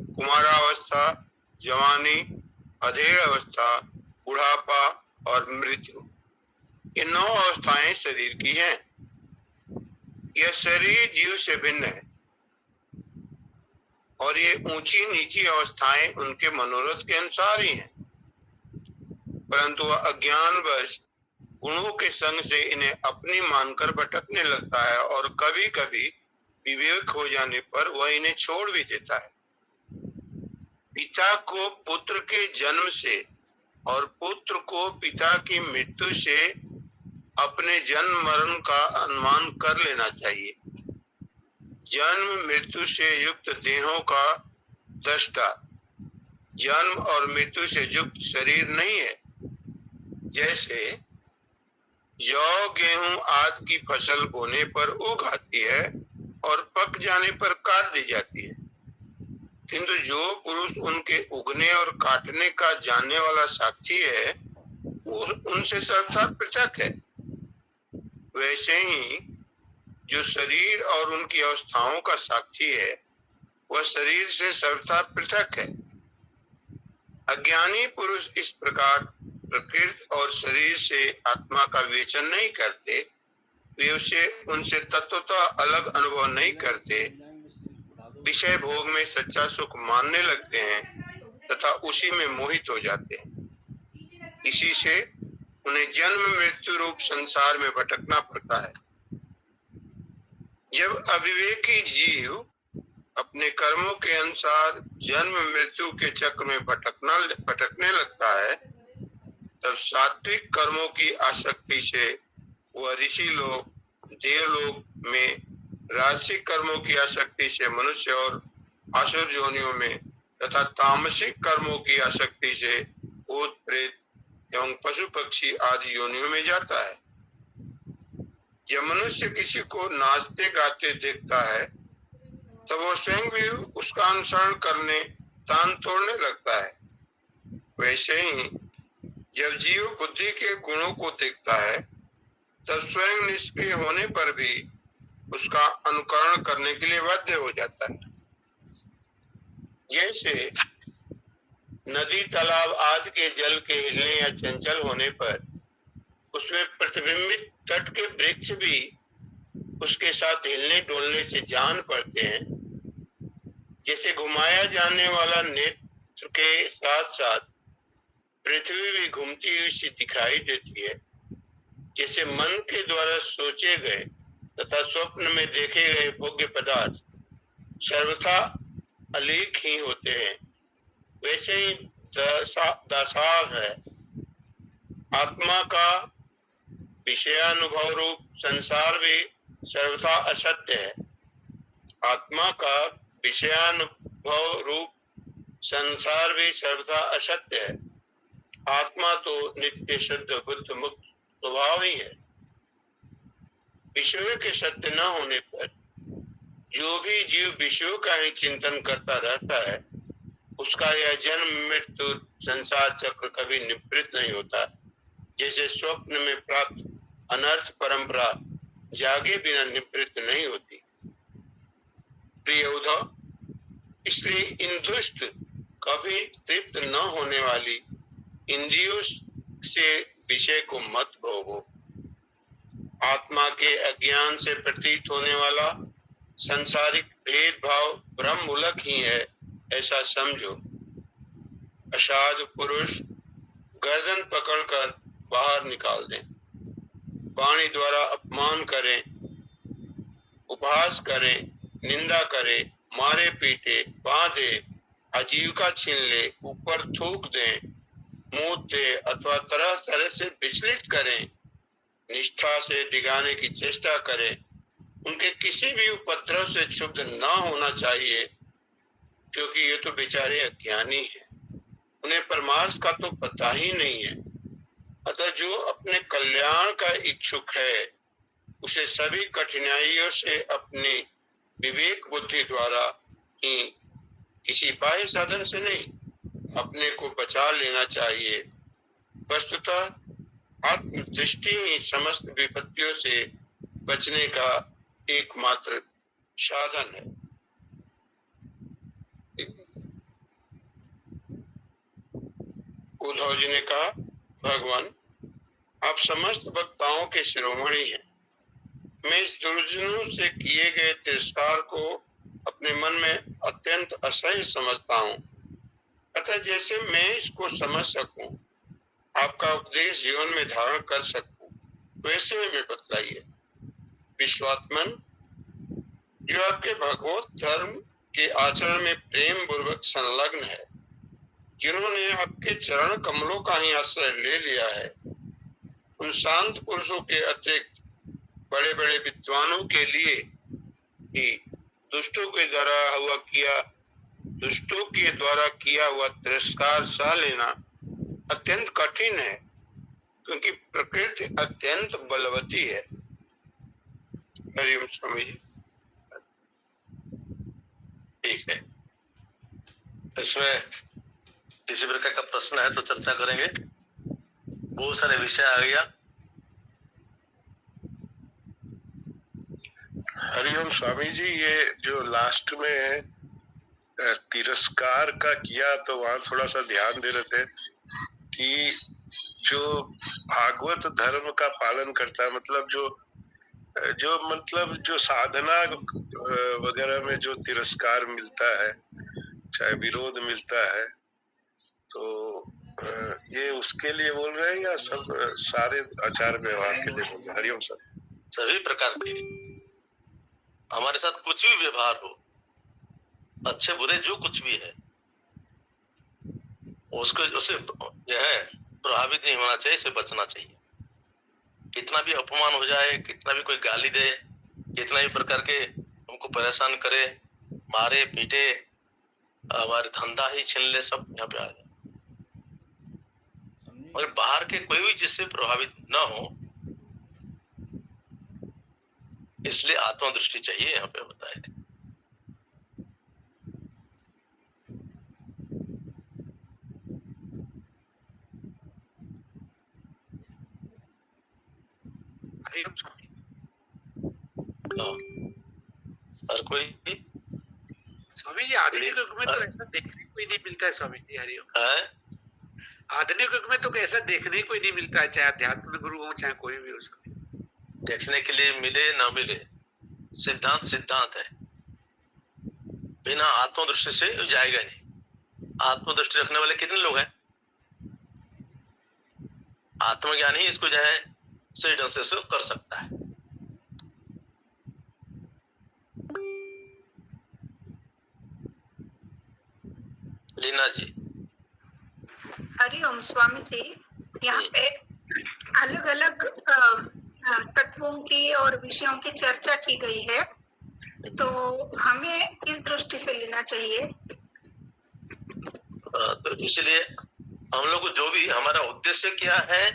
कुमारावस्था, जवानी, अधेड़ अवस्था, बुढ़ापा और मृत्यु, ये 9 अवस्थाएं शरीर की हैं। यह शरीर जीव से भिन्न है और ये ऊंची नीची अवस्थाएं उनके मनोरथ के अनुसार ही हैं, परंतु वह अज्ञानवश गुणों के संग से इन्हें अपनी मानकर भटकने लगता है और कभी कभी विवेक हो जाने पर वह इन्हें छोड़ भी देता है। पिता को पुत्र के जन्म से और पुत्र को पिता की मृत्यु से अपने जन्म मरण का अनुमान कर लेना चाहिए। जन्म मृत्यु से युक्त देहों का दृष्टा जन्म और मृत्यु से युक्त शरीर नहीं है। जैसे जौ, गेहूं आदि की फसल बोने पर उग आती है और पक जाने पर काट दी जाती है, किंतु जो पुरुष उनके उगने और काटने का जानने वाला साक्षी है, उनसे सर्वथा पृथक है। वैसे ही जो शरीर और उनकी अवस्थाओं का साक्षी है, वह शरीर से सर्वथा पृथक है। अज्ञानी पुरुष इस प्रकार प्रकृति और शरीर से आत्मा का विवेचन नहीं करते। वे उनसे तत्वतः अलग अनुभव नहीं करते, विषय भोग में सच्चा सुख मानने लगते हैं तथा उसी में मोहित हो जाते हैं। इसी से उन्हें जन्म मृत्यु रूप संसार में भटकना पड़ता है। जब अविवेकी जीव अपने कर्मों के अनुसार जन्म मृत्यु के चक्र में भटकने लगता है, तब सात्विक कर्मों की आसक्ति से वह ऋषि लोग, देवलोक में, राजसिक कर्मों की आसक्ति से मनुष्य और आसुर योनियों में तथा तामसिक कर्मों की आसक्ति से भूत प्रेत एवं पशु पक्षी आदि योनियों में जाता है। जब मनुष्य किसी को नाचते गाते देखता है, तब वो स्वयं भी उसका अनुसरण करने, तान तोड़ने लगता है। वैसे ही जब जीव बुद्धि के गुणों को देखता है, तब स्वयं निष्क्रिय होने पर भी उसका अनुकरण करने के लिए बाध्य हो जाता है। जैसे नदी, तालाब आदि के जल के हिलने या चंचल होने पर उसमें प्रतिबिंबित तट के वृक्ष भी उसके साथ हिलने डोलने से जान पड़ते हैं। जैसे घुमाया जाने वाला नेत्र के साथ साथ पृथ्वी भी घूमती हुई सी दिखाई देती है। जैसे मन के द्वारा सोचे गए तथा स्वप्न में देखे गए भोग्य पदार्थ सर्वथा अलीक ही होते हैं, वैसे ही दशार है। आत्मा का विषयानुभव रूप संसार भी सर्वथा असत्य है। आत्मा का विषयानुभव रूप संसार भी सर्वथा असत्य है। आत्मा तो नित्य शुद्ध बुद्ध मुक्त स्वभाव ही है। विषयों के सत्य न होने पर जो भी जीव विषयों का ही चिंतन करता रहता है, उसका यह जन्म मृत्यु संसार चक्र कभी निवृत्त नहीं होता। जैसे स्वप्न में प्राप्त अनर्थ परंपरा जागे बिना निवृत्त नहीं होती। प्रिय उद्धव, इसलिए इन दुष्ट, कभी तृप्त न होने वाली इंद्रियों से विषय को मत भोगो। आत्मा के अज्ञान से प्रतीत होने वाला संसारिक भेदभाव ब्रह्ममूलक ही है, ऐसा समझो। असाधु पुरुष गर्दन पकड़कर बाहर निकाल दें, वाणी द्वारा अपमान करें, उपहास करें, निंदा करें, मारे पीटे, बांधे, आजीविका छीन ले, ऊपर थूक दें, मूत दे अथवा तरह तरह से विचलित करें, निष्ठा से डिगाने की चेष्टा करें, उनके किसी भी उपद्रव से क्षुब्ध न होना चाहिए, क्योंकि ये तो बेचारे अज्ञानी हैं, उन्हें परमार्थ का तो पता ही नहीं है। अतः जो अपने कल्याण का इच्छुक है, उसे सभी कठिनाइयों से अपनी विवेक बुद्धि द्वारा ही, किसी बाह्य साधन से नहीं, अपने को बचा लेना चाहिए। वस्तुतः आत्मदृष्टि ही समस्त विपत्तियों से बचने का एकमात्र साधन है। उद्धव जी ने कहा, भगवान, आप समस्त वक्ताओं के शिरोमणि हैं। मैं इस दुर्जनों से किए गए तिरस्कार को अपने मन में अत्यंत असह्य समझता हूँ। अतः जैसे मैं इसको समझ सकूं, आपका उपदेश जीवन में धारण कर सकूं, वैसे में बतलाइए। विश्वात्मन, जो आपके भगवत धर्म के आचरण में प्रेम पूर्वक संलग्न है, जिन्होंने आपके चरण कमलों का ही आश्रय ले लिया है, उन शांत पुरुषों के अतिरिक्त बड़े बड़े विद्वानों के लिए ही दुष्टों के द्वारा किया हुआ तिरस्कार सह लेना अत्यंत कठिन है, क्योंकि प्रकृति अत्यंत बलवती है। हरिओम स्वामी जी। ठीक है, इसमें किसी प्रकार का प्रश्न है तो चर्चा करेंगे। बहुत सारे विषय आ गया। हरिओम स्वामी जी, ये जो लास्ट में तिरस्कार का किया तो वहां थोड़ा सा ध्यान दे रहे थे कि जो भागवत धर्म का पालन करता है, मतलब जो साधना वगैरह में जो तिरस्कार मिलता है, चाहे विरोध मिलता है, तो ये उसके लिए बोल रहे हैं या सब सारे आचार व्यवहार के लिए बोल रहे हैं? हरिओम सर। सभी प्रकार के हमारे साथ कुछ भी व्यवहार हो, अच्छे बुरे जो कुछ भी है, उसको उसे जो है प्रभावित नहीं होना चाहिए, इससे बचना चाहिए। कितना भी अपमान हो जाए, कितना भी कोई गाली दे, कितना भी प्रकार के हमको परेशान करे, मारे पीटे, हमारे धंधा ही छीन ले, सब यहाँ पे आ जाए। और बाहर के कोई भी चीज से प्रभावित न हो, इसलिए आत्मदृष्टि चाहिए, यहाँ पे बताए थे। और कोई स्वामी जी आधुनिक युग में तो ऐसा देखने को ही नहीं मिलता है स्वामी जी। हरिओम। आधुनिक युग में तो ऐसा देखने को ही नहीं मिलता है, चाहे अध्यात्म गुरु हो चाहे कोई भी हो। देखने के लिए मिले ना मिले, सिद्धांत सिद्धांत है, बिना आत्मदृष्टि से जाएगा नहीं। आत्मदृष्टि रखने वाले कितने लोग हैं? आत्मज्ञान ही इसको जो है सही ढंग से कर सकता है। लीना जी। हरिओम स्वामी जी, यहाँ पे अलग अलग तत्वों की और विषयों की चर्चा की गई है, तो हमें किस दृष्टि से लेना चाहिए? तो इसलिए हम लोग को जो भी हमारा उद्देश्य क्या है,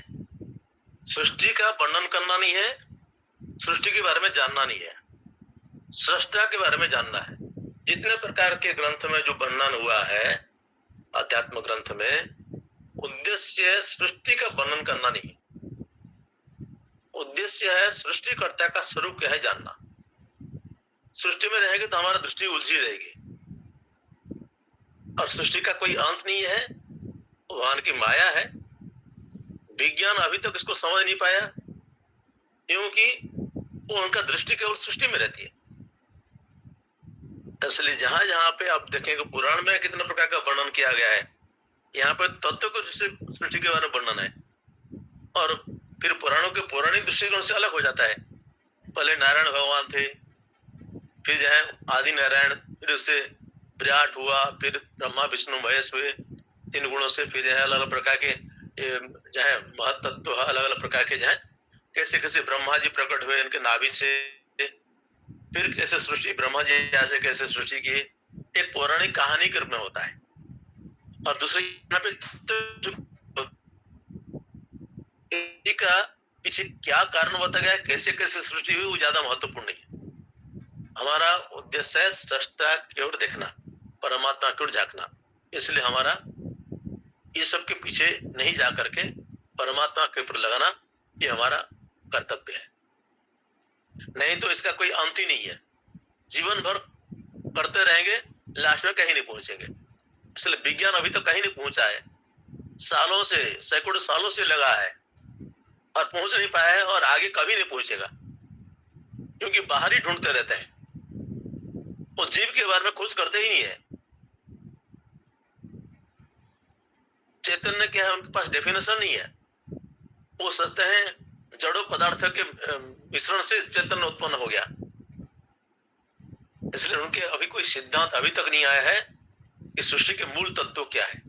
सृष्टि का वर्णन करना नहीं है, सृष्टि के बारे में जानना नहीं है, सृष्टा के बारे में जानना है। जितने प्रकार के ग्रंथ में जो वर्णन हुआ है अध्यात्म ग्रंथ में, उद्देश्य सृष्टि का वर्णन करना नहीं है, उद्देश्य है सृष्टिकर्ता का स्वरूप क्या है जानना। सृष्टि में रहेंगे तो हमारा दृष्टि उलझी रहेगी, और सृष्टि का कोई अंत नहीं है, भगवान की माया है। विज्ञान अभी तक इसको समझ नहीं पाया, क्योंकि वो उनका दृष्टि केवल सृष्टि में रहती है। इसलिए जहां जहां पे आप देखेंगे पुराण में कितने प्रकार का वर्णन किया गया है, यहाँ पे तत्व को सृष्टि के बारे में वर्णन है, और फिर पुराणों के पौराणिक दृष्टिकोण से अलग हो जाता है। पहले नारायण भगवान थे, फिर जो है आदि नारायण, फिर उससे विराट हुआ, फिर ब्रह्मा विष्णु महेश हुए, 3 गुणों से, फिर जो है अलग अलग प्रकार के जो है महत्त्व, अलग अलग प्रकार के जो है कैसे कैसे ब्रह्मा जी प्रकट हुए इनके नाभि से, फिर कैसे सृष्टि ब्रह्मा जी ऐसे कैसे सृष्टि की, एक पौराणिक कहानी के रूप में होता है। और दूसरी यहाँ पे का पीछे क्या कारण बताया गया, कैसे कैसे सृष्टि हुई, वो ज्यादा महत्वपूर्ण नहीं है। हमारा उद्देश्य है सृष्टा की ओर देखना, परमात्मा की ओर झांकना। इसलिए हमारा इस सब के पीछे नहीं जा करके परमात्मा के ऊपर लगाना, ये हमारा कर्तव्य है। नहीं तो इसका कोई अंत ही नहीं है, जीवन भर करते रहेंगे, लास्ट में कहीं नहीं पहुंचेंगे। इसलिए विज्ञान अभी तक कहीं नहीं पहुंचा है, सालों से, सैकड़ों सालों से लगा है और पहुंच नहीं पाया है, और आगे कभी नहीं पहुंचेगा, क्योंकि बाहर ही ढूंढते रहते हैं, वो जीव के बारे में खोज करते ही नहीं है। चैतन्य क्या है, उनके पास डेफिनेशन नहीं है। वो सोचते हैं जड़ों पदार्थ के मिश्रण से चैतन्य उत्पन्न हो गया, इसलिए उनके अभी कोई सिद्धांत अभी तक नहीं आया है कि सृष्टि के मूल तत्व क्या है,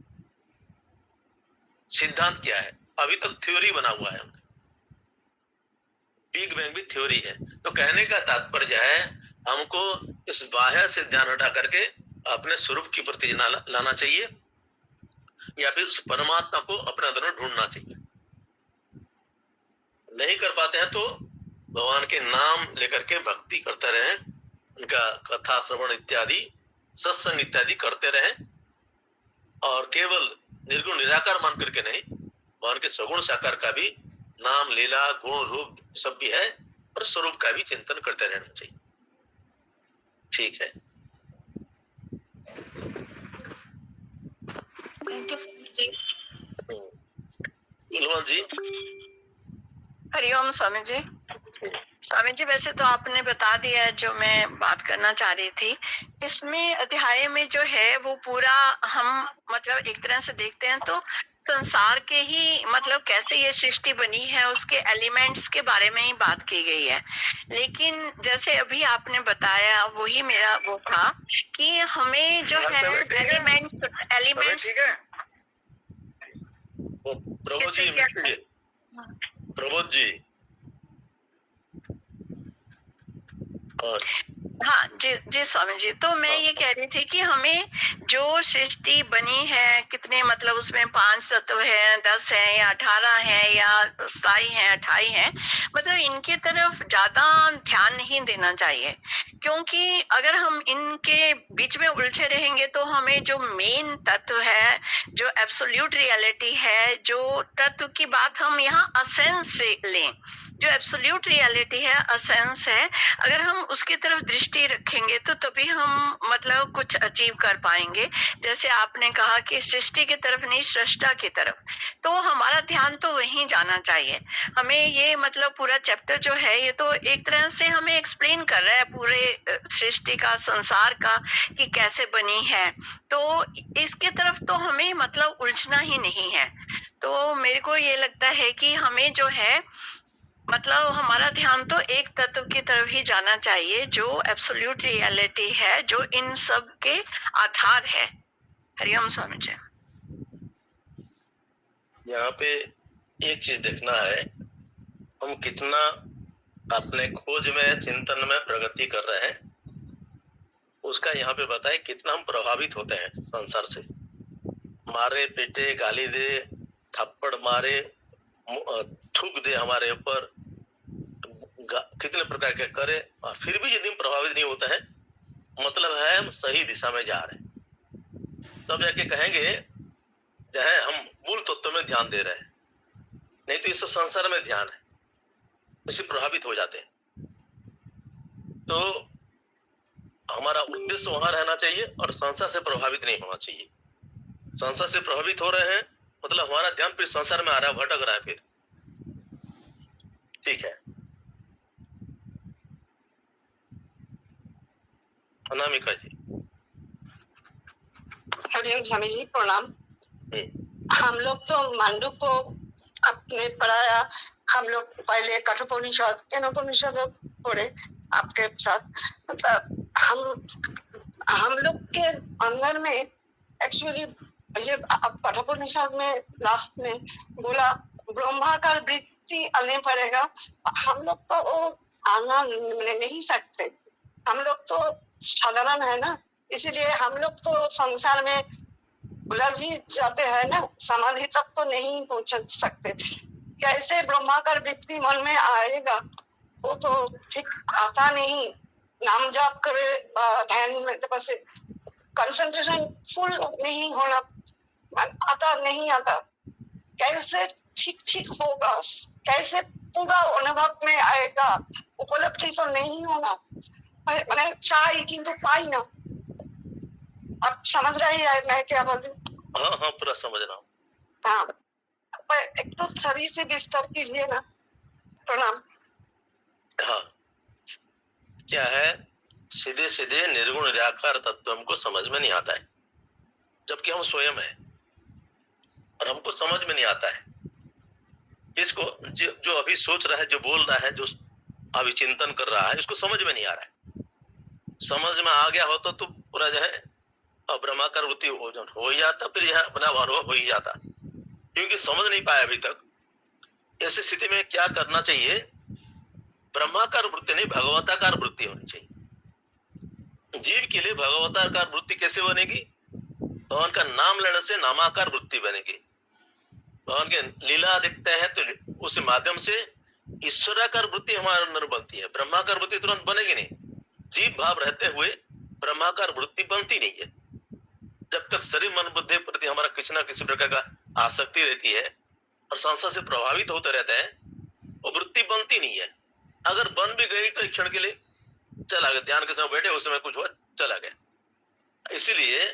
सिद्धांत क्या है। अभी तक थ्योरी बना हुआ है, बिग बैंग भी थ्योरी है। तो कहने का तात्पर्य है हमको इस बाह्य से ध्यान हटा करके अपने स्वरूप की प्रति लाना चाहिए, या फिर उस परमात्मा को अपने अंदर में ढूंढना चाहिए। नहीं कर पाते हैं तो भगवान के नाम लेकर के भक्ति करते रहें, उनका कथा श्रवण इत्यादि, सत्संग इत्यादि करते रहें, और केवल निर्गुण निराकार मान करके नहीं, भगवान के सगुण साकार का भी नाम, लीला, गुण, रूप सब भी है, और स्वरूप का भी चिंतन करते रहना चाहिए। ठीक है, थैंक यू स्वामी जी। गुलवंत जी। हरिओम स्वामी जी। स्वामी जी, वैसे तो आपने बता दिया है जो मैं बात करना चाह रही थी। इसमें अध्याय में जो है वो पूरा हम मतलब एक तरह से देखते हैं तो संसार के ही मतलब कैसे ये सृष्टि बनी है उसके एलिमेंट्स के बारे में ही बात की गई है। लेकिन जैसे अभी आपने बताया वही मेरा वो था कि हमें जो है एलिमेंट्स प्रबोध जी, प्रबोध जी, हाँ जी जी स्वामी जी। तो मैं ये कह रही थी कि हमें जो सृष्टि बनी है कितने मतलब उसमें 5 तत्व है, 10 है या 18 है या 27 है, 28 है, मतलब इनकी तरफ ज्यादा ध्यान नहीं देना चाहिए, क्योंकि अगर हम इनके बीच में उलझे रहेंगे तो हमें जो मेन तत्व है, जो एब्सोल्यूट रियलिटी है, जो तत्व की बात हम यहाँ असेंस से लें, जो एब्सोल्यूट रियलिटी है, असेंस है, अगर हम उसकी तरफ दृष्टि रखेंगे तो तभी हम मतलब कुछ अचीव कर पाएंगे। जैसे आपने कहा कि सृष्टि की तरफ नहीं, सृष्टा की तरफ, तो हमारा ध्यान तो वहीं जाना चाहिए। हमें ये मतलब पूरा चैप्टर जो है ये तो एक तरह से हमें एक्सप्लेन कर रहा है पूरे सृष्टि का, संसार का, कि कैसे बनी है, तो इसके तरफ तो हमें मतलब उलझना ही नहीं है। तो मेरे को ये लगता है कि हमें जो है मतलब हमारा ध्यान तो एक तत्व की तरफ ही जाना चाहिए जो एब्सोल्यूट रियलिटी है, जो इन सब के आधार है। हरिओम स्वामी जी। यहाँ पे एक चीज देखना है, हम कितना अपने खोज में, चिंतन में प्रगति कर रहे हैं, उसका यहाँ पे बताए कितना हम प्रभावित होते हैं संसार से। मारे पीटे, गाली दे, थप्पड़ मारे, थूक दे हमारे ऊपर, कितने प्रकार के करे, और फिर भी यदि हम प्रभावित नहीं होता है, मतलब है हम सही दिशा में जा रहे हैं। तब जाके कहेंगे जो है हम मूल तत्व में ध्यान दे रहे हैं, नहीं तो ये सब संसार में ध्यान है, इससे प्रभावित हो जाते हैं। तो हमारा उद्देश्य वहां रहना चाहिए और संसार से प्रभावित नहीं होना चाहिए। संसार से प्रभावित हो रहे हैं मतलब हमारा ध्यान फिर संसार में आ रहा है, भटक रहा है फिर। ठीक है, अनामिका जी। हरिओम स्वामी जी, प्रणाम। हम लोग तो मांडू को अपने पढ़ाया, हम लोग पहले कठोपनिषद, केनोपनिषद पढ़े आपके साथ। हम लोग के अंदर में एक्चुअली ये कठोपनिषद में लास्ट में बोला ब्रह्माकार वृत्ति आने पड़ेगा। हम लोग तो वो आना नहीं सकते, हम लोग तो साधारण है ना, इसीलिए हम लोग तो संसार में उलझ ही जाते हैं ना, समाधि तक तो नहीं पहुंच सकते। कैसे ब्रह्माकार वृत्ति मन में आएगा, वो तो ठीक आता नहीं। नाम जाप करे, ध्यान में बस कंसंट्रेशन फुल नहीं होना, आता नहीं आता। कैसे ठीक ठीक होगा, कैसे पूरा अनुभव में आएगा, उपलब्धि तो नहीं होना। मैंने चाही किंतु पाई ना। आप समझ रहे हैं मैं क्या बोल रही हूँ? हाँ हाँ, पूरा समझ रहा हूँ। हाँ, एक तो शरीर से विस्तार कीजिए ना। प्रणाम। हाँ, क्या है, सीधे सीधे निर्गुण निराकार तत्व हमको समझ में नहीं आता है, जबकि हम स्वयं है और हमको समझ में नहीं आता है। इसको जो अभी सोच रहा है, जो बोल रहा है, जो अभी चिंतन कर रहा है, इसको समझ में नहीं आ रहा है। समझ में आ गया होता तो पूरा जो है ब्रह्माकार वृत्ति हो ही जाता, फिर यह अपना अनुभव हो ही जाता, क्योंकि समझ नहीं पाया अभी तक। ऐसी स्थिति में क्या करना चाहिए, ब्रह्माकार वृत्ति नहीं, भगवताकार वृत्ति होनी चाहिए। जीव के लिए भगवताकार वृत्ति कैसे बनेगी, भगवान का नाम लेने से नामाकार वृत्ति बनेगी। भगवान के लीला दिखते हैं तो उस माध्यम से ईश्वराकार वृत्ति हमारे अंदर बनती है। ब्रह्माकार वृत्ति तुरंत बनेगी नहीं, जीव भाव रहते हुए ब्रह्माकार वृत्ति बनती नहीं है। जब तक शरीर मन बुद्धि प्रति हमारा किसी न किसी प्रकार का आसक्ति रहती है, और संसार से प्रभावित होते रहते हैं, वो वृत्ति बनती नहीं है। अगर बन भी गई तो एक क्षण के लिए चला गया, ध्यान के समय बैठे उस समय कुछ हुआ चला गया। इसीलिए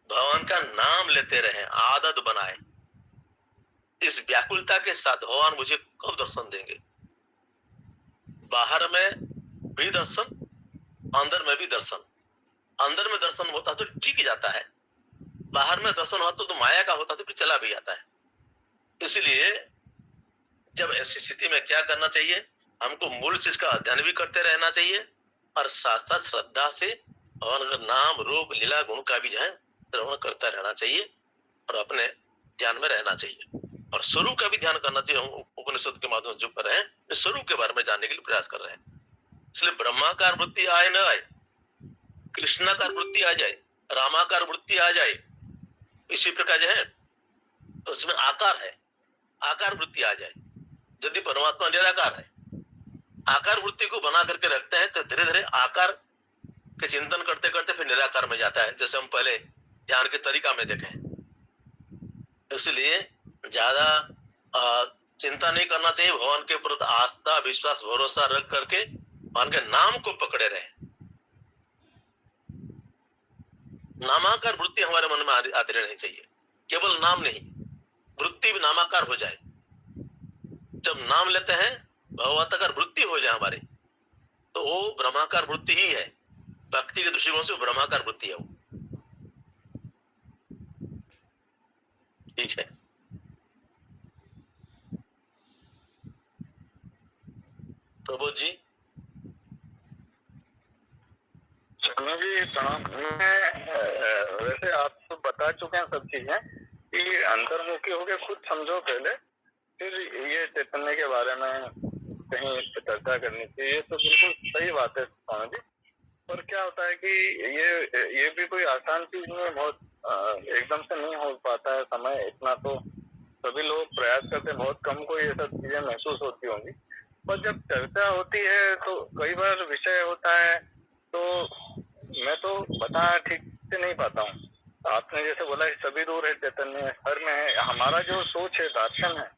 भगवान का नाम लेते रहे, आदत बनाए। इस व्याकुलता के साथ भगवान मुझे कब दर्शन देंगे। बाहर में भी दर्शन, अंदर में भी दर्शन। अंदर में दर्शन होता तो ठीक जाता है, बाहर में दर्शन होता तो माया का होता तो फिर चला भी जाता है। इसलिए जब ऐसी स्थिति में क्या करना चाहिए, हमको मूल चीज का अध्ययन भी करते रहना चाहिए और साथ साथ श्रद्धा से भगवान का नाम रूप लीला गुण का भी जो है श्रवण करता रहना चाहिए और अपने ध्यान में रहना चाहिए और स्वरूप का भी ध्यान करना चाहिए। हम उपनिषद के माध्यम से जो कर रहे हैं, इस स्वरूप के बारे में जानने के लिए प्रयास कर रहे हैं। इसलिए ब्रह्माकार वृत्ति आए न आए, कृष्णाकार वृत्ति आ जाए, रामाकार वृत्ति आ जाए, इसी प्रकार जो है उसमें आकार है, आकार वृत्ति आ जाए। यदि परमात्मा निराकार है, आकार वृत्ति को बना करके रखते हैं तो धीरे धीरे आकार के चिंतन करते करते फिर निराकार में जाता है, जैसे हम पहले ध्यान के तरीका में देखे। इसलिए ज्यादा चिंता नहीं करना चाहिए, भगवान के प्रति आस्था विश्वास भरोसा रख करके भगवान के नाम को पकड़े रहे। नामाकार वृत्ति हमारे मन में आती रहनी चाहिए, केवल नाम नहीं, वृत्ति भी नामाकार हो जाए। जब नाम लेते हैं भगवताकार वृत्ति हो जाए हमारी, तो वो ब्रह्माकार वृत्ति ही है। भक्ति के दृष्टिकोण से ब्रह्माकार वृत्ति है वो। ठीक है, प्रबोध जी। स्वामी जी प्रणाम। वैसे आप तो बता चुके हैं सब चीजें कि अंतर्मुखी होके खुद समझो पहले, फिर ये चैतन्य के बारे में कहीं चर्चा करनी चाहिए। तो बिल्कुल सही बात है स्वामी जी। और क्या होता है कि ये भी कोई आसान चीज नहीं है, बहुत एकदम से नहीं हो पाता है। समय इतना तो सभी लोग प्रयास करते हैं, बहुत कम को ये सब चीजें महसूस होती होंगी। पर जब चर्चा होती है तो कई बार विषय होता है तो मैं तो बता ठीक से नहीं पाता हूँ। आपने जैसे बोला कि सभी दूर है, चैतन्य हर में है। हमारा जो सोच है, दर्शन है,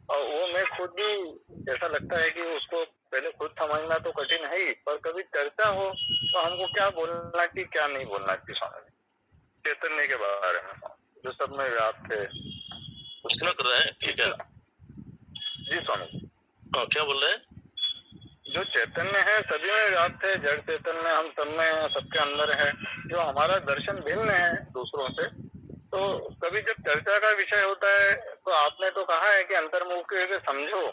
और वो मैं खुद भी ऐसा लगता है कि उसको पहले खुद समझना तो कठिन है ही, पर कभी चर्चा हो तो हमको क्या बोलना चाहिए क्या नहीं बोलना चाहिए स्वामी चैतन्य के बारे में, जो सब में व्याप्त है। प्रश्न कर रहे हैं, ठीक है जी स्वामी। क्या बोल रहे हैं? जो चैतन्य है सभी में व्याप्त है, जड़ चैतन्य हम सब में, सबके अंदर है। जो हमारा दर्शन भिन्न है दूसरों से, तो कभी जब चर्चा का विषय होता है तो आपने तो कहा है कि अंतर्मुख के समझो,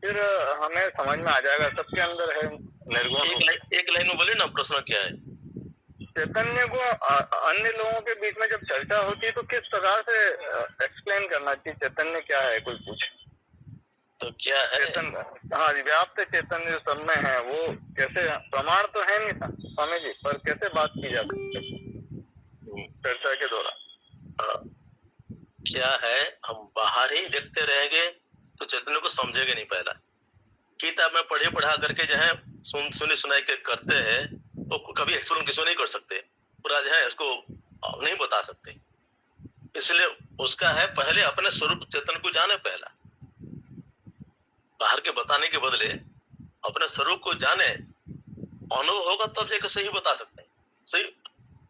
फिर हमें समझ में आ जाएगा सबके अंदर है निर्गुण। एक लाइन में बोले ना, प्रश्न क्या है? चैतन्य को अन्य लोगों के बीच में जब चर्चा होती है तो किस प्रकार से एक्सप्लेन करना चाहिए, चैतन्य क्या है, कोई पूछे तो क्या है चैतन्य? हाँ जी, व्याप्त चैतन्य जो सब में है वो कैसे, प्रमाण तो है नहीं था स्वामी जी, पर कैसे बात की जा सकती है चर्चा के दौरान? क्या है, हम बाहर ही देखते रहेंगे तो चैतन्य को समझेंगे नहीं। पहला किताब में पढ़े पढ़ा करके जो है सुनी सुनाई के करते हैं तो कभी एक्सप्लेन किसी नहीं कर सकते, पूरा जो है उसको नहीं बता सकते। इसलिए उसका है पहले अपने स्वरूप चेतन को जाने, पहला बाहर के बताने के बदले अपने स्वरूप को जाने, अनुभव होगा तब जाकर सही बता सकते हैं। सही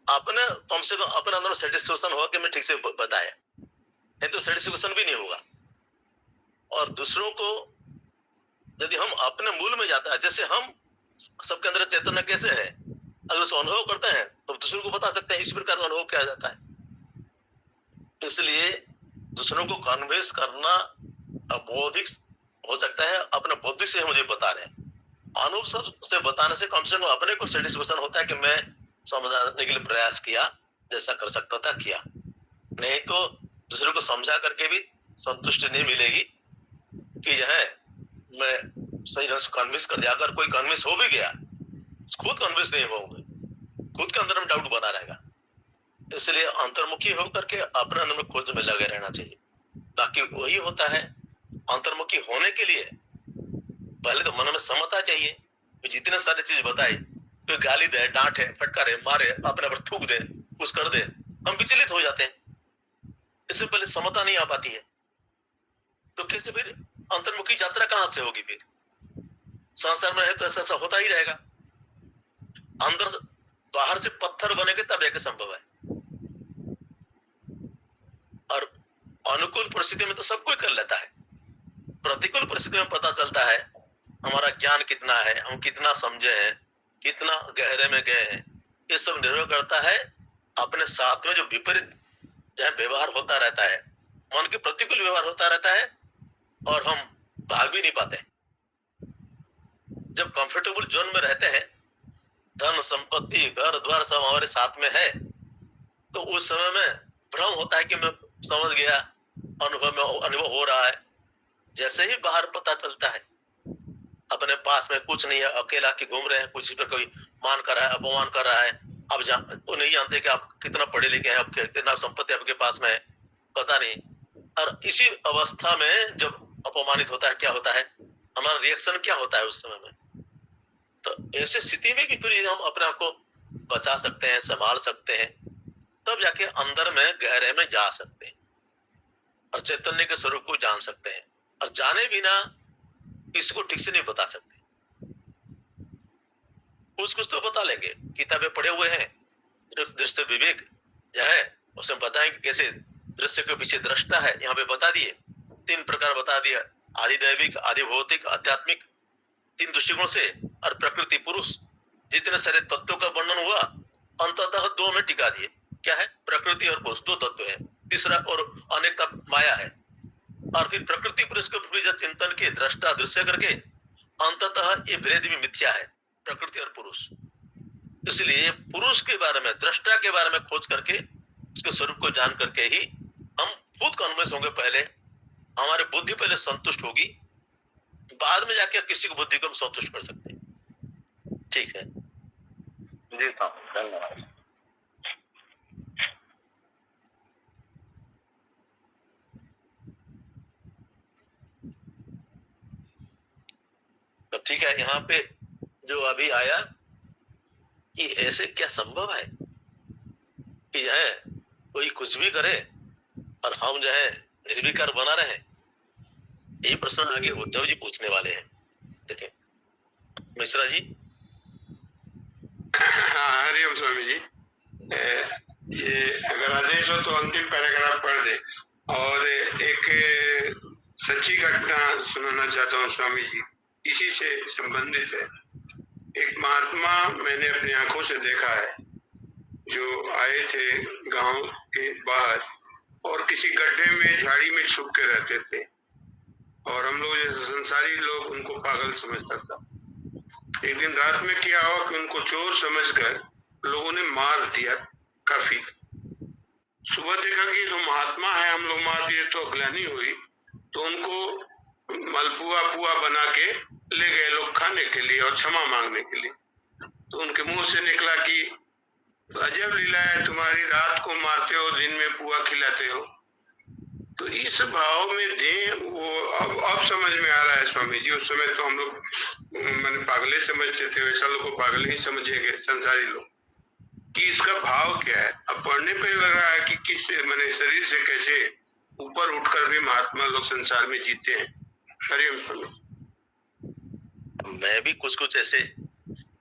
अपने कम से कम अपने अंदर सेटिस्फेक्शन होगा कि मैं ठीक से बताया, नहीं तो सेटिस्फेक्शन भी नहीं होगा। और दूसरों को यदि हम अपने मूल में जाता है, जैसे हम सबके अंदर चैतन्य कैसे है, अगर उसको अनुभव करते हैं तो दूसरों को बता सकते हैं इस प्रकार का अनुभव क्या जाता है। इसलिए दूसरों को कन्विंस करना बौद्धिक हो सकता है, अपने बौद्धिक से मुझे बता रहे हैं। अनुभव से बताने से कम अपने को सेटिस्फेक्शन होता है कि मैं समझाने के लिए प्रयास किया, जैसा कर सकता था किया। नहीं तो दूसरे को समझा करके भी संतुष्टि नहीं मिलेगी कि जो है मैं सही ढंग से कन्विंस कर दिया। अगर कोई कन्विंस हो भी गया, खुद कन्विंस नहीं होंगे, खुद के अंदर में डाउट बना रहेगा। इसलिए अंतर्मुखी होकर के अपने अंदर में खोज में लगे रहना चाहिए। बाकी वही होता है, अंतर्मुखी होने के लिए पहले तो मन में समता चाहिए। जितने सारे चीज बताए, कोई गाली दे, डांटे, फटकारे, मारे, अपने पर थूक दे, कुछ कर दे, हम विचलित हो जाते हैं। इससे पहले समता नहीं आ पाती है। तो कैसे फिर अंतर्मुखी यात्रा कहां से होगी? फिर संसार में है तो ऐसा होता ही रहेगा। अंदर से बाहर से पत्थर बनेंगे तब एक संभव है, और अनुकूल परिस्थिति में तो सब कोई कर लेता है। प्रतिकूल परिस्थिति में पता चलता है हमारा ज्ञान कितना है, हम कितना समझे हैं, कितना गहरे में गए हैं। ये सब निर्भर करता है अपने साथ में जो विपरीत व्यवहार होता रहता है, मन के प्रतिकूल व्यवहार होता रहता है, और हम भाग भी नहीं पाते। जब कंफर्टेबल जोन में रहते हैं, धन संपत्ति घर द्वार सब हमारे साथ में है, तो उस समय में भ्रम होता है कि मैं समझ गया, अनुभव हो रहा है। जैसे ही बाहर पता चलता है अपने पास में कुछ नहीं है, अकेला के घूम रहे हैं, कुछ पर कोई मान कर रहा है, अपमान कर रहा है, अब वो नहीं जानते कि आप कितना पढ़े लिखे हैं, आप कितना संपत्ति आपके पास में है, पता नहीं। और इसी अवस्था में जब अपमानित होता है, क्या होता है, हमारा रिएक्शन क्या होता है उस समय में? तो ऐसे स्थिति में भी फिर हम अपने आप को बचा सकते हैं, संभाल सकते हैं, तब जाके अंदर में गहरे में जा सकते हैं और चैतन्य के स्वरूप को जान सकते हैं। और जाने बिना इसको ठीक से नहीं बता सकते। कुछ तो बता लेंगे, किताबें पढ़े हुए हैं, दृश्य विवेक है, उसमें बताएंगे कैसे दृश्य के पीछे दृष्टा है, यहाँ पे बता दिए, 3 प्रकार बता दिया, आदि दैविक, आदि भौतिक, आध्यात्मिक, 3 दृष्टिकोण से। और प्रकृति पुरुष, जितने सारे तत्वों का वर्णन हुआ अंततः 2 में टिका दिए। क्या है? प्रकृति और पुरुष 2 तत्व है, तीसरा और अनेकता माया है। और फिर प्रकृति पुरुष को चिंतन के दृष्टा दृश्य करके अंततः ये भेद भी मिथ्या है, प्रकृति और पुरुष। इसलिए पुरुष के बारे में, दृष्टा के बारे में खोज करके उसके स्वरूप को जान करके ही हम खुद कन्विंस होंगे। पहले हमारी बुद्धि पहले संतुष्ट होगी, बाद में जाके किसी को बुद्धि को हम संतुष्ट कर सकते हैं। ठीक है जी साहब, धन्यवाद। तो ठीक है, यहाँ पे जो अभी आया कि ऐसे क्या संभव है कि जो है कोई कुछ भी करे और हम जो है निर्विकार बना रहे। यही प्रश्न आगे उद्धव जी पूछने वाले हैं। देखें मिश्रा जी। हाँ, हरिओम स्वामी जी। ये अगर आदेश हो तो अंतिम पैराग्राफ पढ़ दे। और एक सच्ची घटना सुनाना चाहता हूँ स्वामी जी, इसी से संबंधित है। एक महात्मा मैंने अपनी आंखों से देखा है, जो आए थे गांव के बाहर और किसी गड्ढे में झाड़ी में छुप के रहते थे, और हम लोग जैसे संसारी लोग उनको पागल समझता था। एक दिन रात में क्या हुआ कि उनको चोर समझकर लोगों ने मार दिया काफी। सुबह देखा कि जो महात्मा है, हम लोग मार दिए, तो अगलानी हुई, तो उनको मलपुआ पुआ बना के ले गए लोग खाने के लिए और क्षमा मांगने के लिए। तो उनके मुंह से निकला कि अजब लीला है तुम्हारी, रात को मारते हो, दिन में पुआ खिलाते हो। तो इस भाव में दे वो अब समझ में आ रहा है स्वामी जी। उस समय तो हम लोग मैंने पागले समझते थे, वैसा लोग को पागल ही समझेंगे संसारी लोग, कि इसका भाव क्या है। अब पढ़ने पे लग रहा है कि किस मैंने शरीर से कैसे ऊपर उठकर भी महात्मा लोग संसार में जीते हैं। हरिओम स्वामी। मैं भी कुछ ऐसे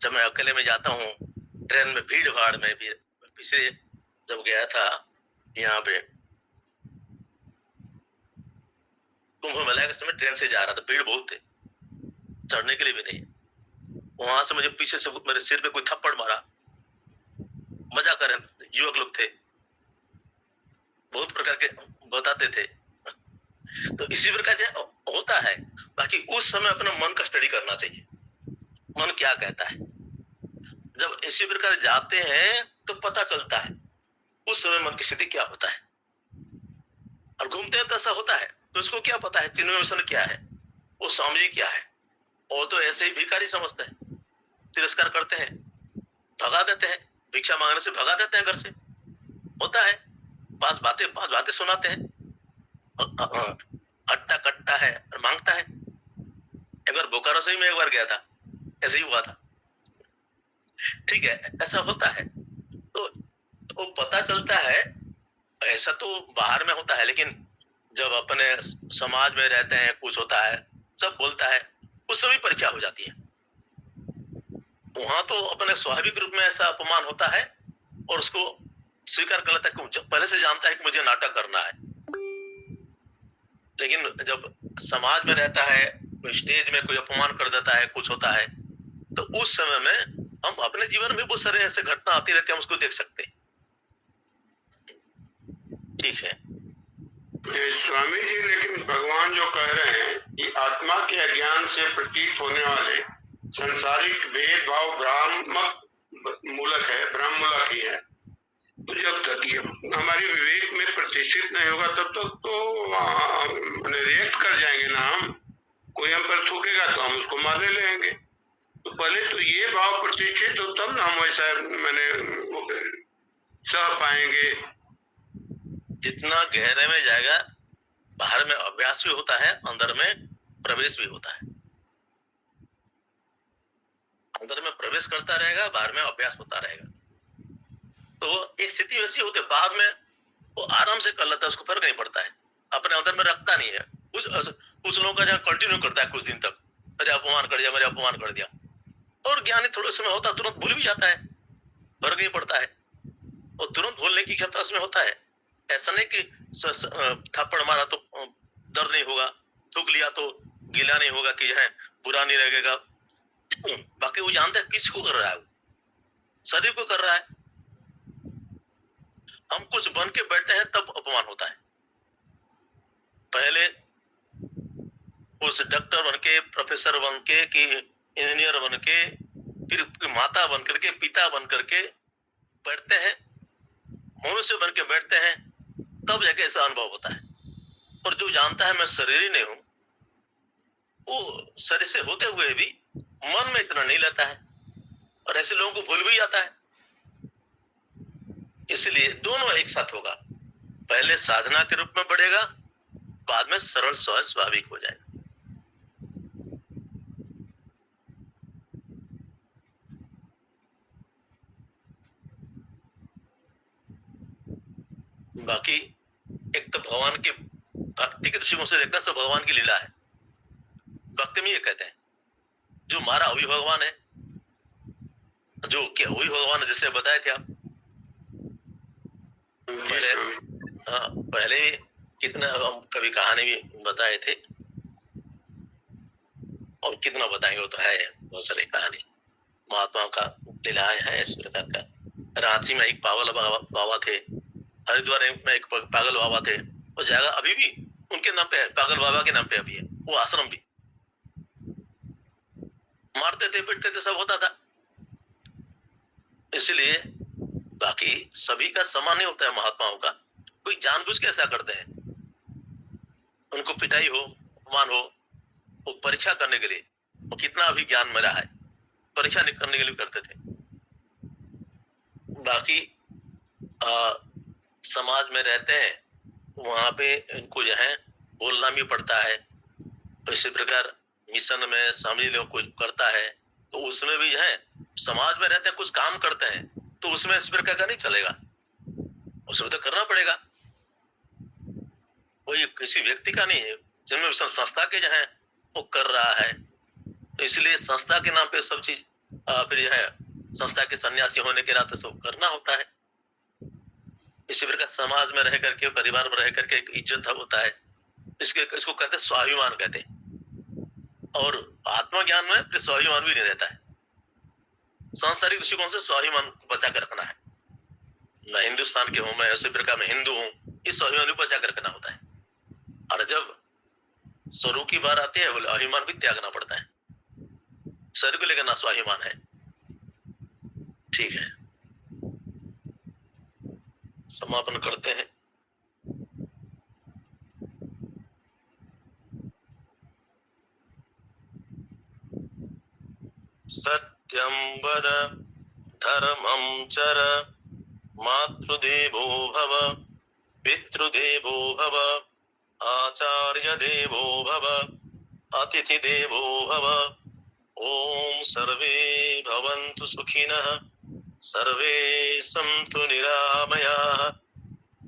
जब मैं अकेले में जाता हूँ, ट्रेन में भीड़ भाड़ में भी, पिछले जब गया था यहाँ पे कुंभ मेला के समय ट्रेन से जा रहा था, भीड़ बहुत थे, चढ़ने के लिए भी नहीं। वहां से मुझे पीछे से मेरे सिर पे कोई थप्पड़ मारा, मजा कर रहे युवक लोग थे, बहुत प्रकार के बताते थे। तो इसी प्रकार से होता है। बाकी उस समय अपना मन का स्टडी करना चाहिए, मन क्या कहता है। जब इसी प्रकार जाते हैं तो पता चलता है उस समय मन की स्थिति क्या होता है। और घूमते हैं तो ऐसा होता है, तो उसको क्या पता है चिन्मय क्या है, वो स्वामी जी क्या है। वो तो ऐसे ही भिखारी समझते हैं, तिरस्कार करते हैं, भगा देते हैं, भिक्षा मांगने से भगा देते हैं घर से। होता है, 5 बातें सुनाते हैं, अट्टा कट्टा है और मांगता है। एक बार बोकारो से ही मैं एक बार गया था, ऐसे ही हुआ था। ठीक है, ऐसा होता है। तो पता चलता है, ऐसा तो बाहर में होता है, लेकिन जब अपने समाज में रहते हैं, कुछ होता है, सब बोलता है, उस समय परीक्षा हो जाती है। वहां तो अपने स्वाभाविक रूप में ऐसा अपमान होता है और उसको स्वीकार कर लेता है कि पहले से जानता है कि मुझे नाटक करना है। लेकिन जब समाज में रहता है, कोई स्टेज में कोई अपमान कर देता है, कुछ होता है, तो उस समय में हम अपने जीवन में बहुत सारे ऐसे घटना आती रहती है, हम उसको देख सकते हैं। ठीक है स्वामी जी, लेकिन भगवान जो कह रहे हैं कि आत्मा के अज्ञान से प्रतीत होने वाले संसारिक भेदभाव भ्रामक मूलक है, भ्रम मूलक ही है। तो जब तक ये हमारी विवेक में प्रतिष्ठित नहीं होगा तब तक तो रिएक्ट कर जाएंगे ना हम। कोई हम पर थूकेगा तो हम उसको मारने लगेंगे। तो पहले तो ये भाव प्रतिष्ठित हो तब ना हम वैसा सह पाएंगे। जितना गहरे में जाएगा, बाहर में अभ्यास भी होता है, अंदर में प्रवेश भी होता है। अंदर में प्रवेश करता रहेगा, बाहर में अभ्यास होता रहेगा। तो एक स्थिति वैसी होती है, बाद में वो आराम से कर लेता है, उसको फर्क नहीं पड़ता है, अपने अंदर में रखता नहीं है। कुछ लोगों का जहाँ कंटिन्यू करता है कुछ दिन तक, मेरे अपमान कर दिया, मेरे अपमान कर दिया, और ज्ञानी थोड़े समय होता तुरंत भूल भी जाता है, फर्क नहीं पड़ता है, और तुरंत भूलने की क्षमता उसमें होता है। ऐसा नहीं कि थप्पड़ मारा तो दर्द नहीं होगा, थूक लिया तो गीला नहीं होगा, कि है बुरा नहीं लगेगा। बाकी वो जानता है किसको कर रहा है, वो शरीर को कर रहा है। हम कुछ बन के बैठे हैं तब अपमान होता है। पहले उस डॉक्टर बन के, प्रोफेसर बन के, कि इंजीनियर बन के, फिर माता बन करके, पिता बन करके बैठते हैं, मनुष्य बन के बैठते हैं, तब जाके ऐसा अनुभव होता है। और जो जानता है मैं शरीर ही नहीं हूं, वो शरीर से होते हुए भी मन में इतना नहीं लेता है, और ऐसे लोगों को भूल भी जाता है। इसलिए दोनों एक साथ होगा, पहले साधना के रूप में बढ़ेगा, बाद में सरल सहज स्वाभाविक हो जाएगा। बाकी एक तो भगवान की भक्ति के दृष्टिकोण से देखना सब भगवान की लीला है। भक्ति में ये कहते हैं, जो हमारा अभी भगवान है, जो क्या वही भगवान है, जैसे बताए थे आप पहले कितना हम कभी कहानी भी बताए थे, और कितना बताएंगे, वो तो है बहुत सारी कहानी महात्माओं का लीलाएं हैं इस प्रकार का। रांची में एक पागल बाबा थे, हरिद्वार में एक पागल बाबा थे, वो जगह अभी भी उनके नाम पे है, पागल बाबा के नाम पे अभी है वो आश्रम भी। मारते थे, पीटते थे, सब होता था। इसलिए बाकी सभी का समान नहीं होता है महात्माओं का। कोई जानबूझ के ऐसा करते हैं, उनको पिटाई हो, अपमान हो, वो परीक्षा करने के लिए, वो कितना भी ज्ञान मेरा है, परीक्षा करने के लिए करते थे। बाकी समाज में रहते हैं, वहां पे इनको जो है बोलना भी पड़ता है। तो इसी प्रकार मिशन में स्वामी लोग कुछ करता है, तो उसमें भी जो है समाज में रहते हैं, कुछ काम करते हैं, तो उसमें इस प्रकार का नहीं चलेगा, उसमें तो करना पड़ेगा। कोई किसी व्यक्ति का नहीं है, जिनमें संस्था के जो है वो कर रहा है, तो इसलिए संस्था के नाम पे सब चीज फिर जो है संस्था के सन्यासी होने के नाते सब करना होता है। इसी प्रकार समाज में रह करके, परिवार में रह करके एक इज्जत होता है, इसको कहते हैं स्वाभिमान कहते हैं। और आत्मज्ञान में फिर स्वाभिमान भी नहीं रहता है। सांसारिक दृष्टिकोण से स्वाभिमान बचा कर रखना है, मैं हिंदुस्तान के हूं, मैं उसी प्रकार में हिंदू हूं, इस स्वाभिमान भी बचा कर रखना होता है। और जब स्वरूप की बात आती है, बोले अभिमान भी त्यागना पड़ता है, शरीर को लेकर ना स्वाभिमान है। ठीक है, समापन करते हैं। सत्यं वद धर्मं चर, मातृदेवो भव, पितृदेवो भव, आचार्य देवो भव, अतिथि देवो भव। ओम सर्वे भवन्तु सुखिनः, सर्वे सन्तु निरामयाः,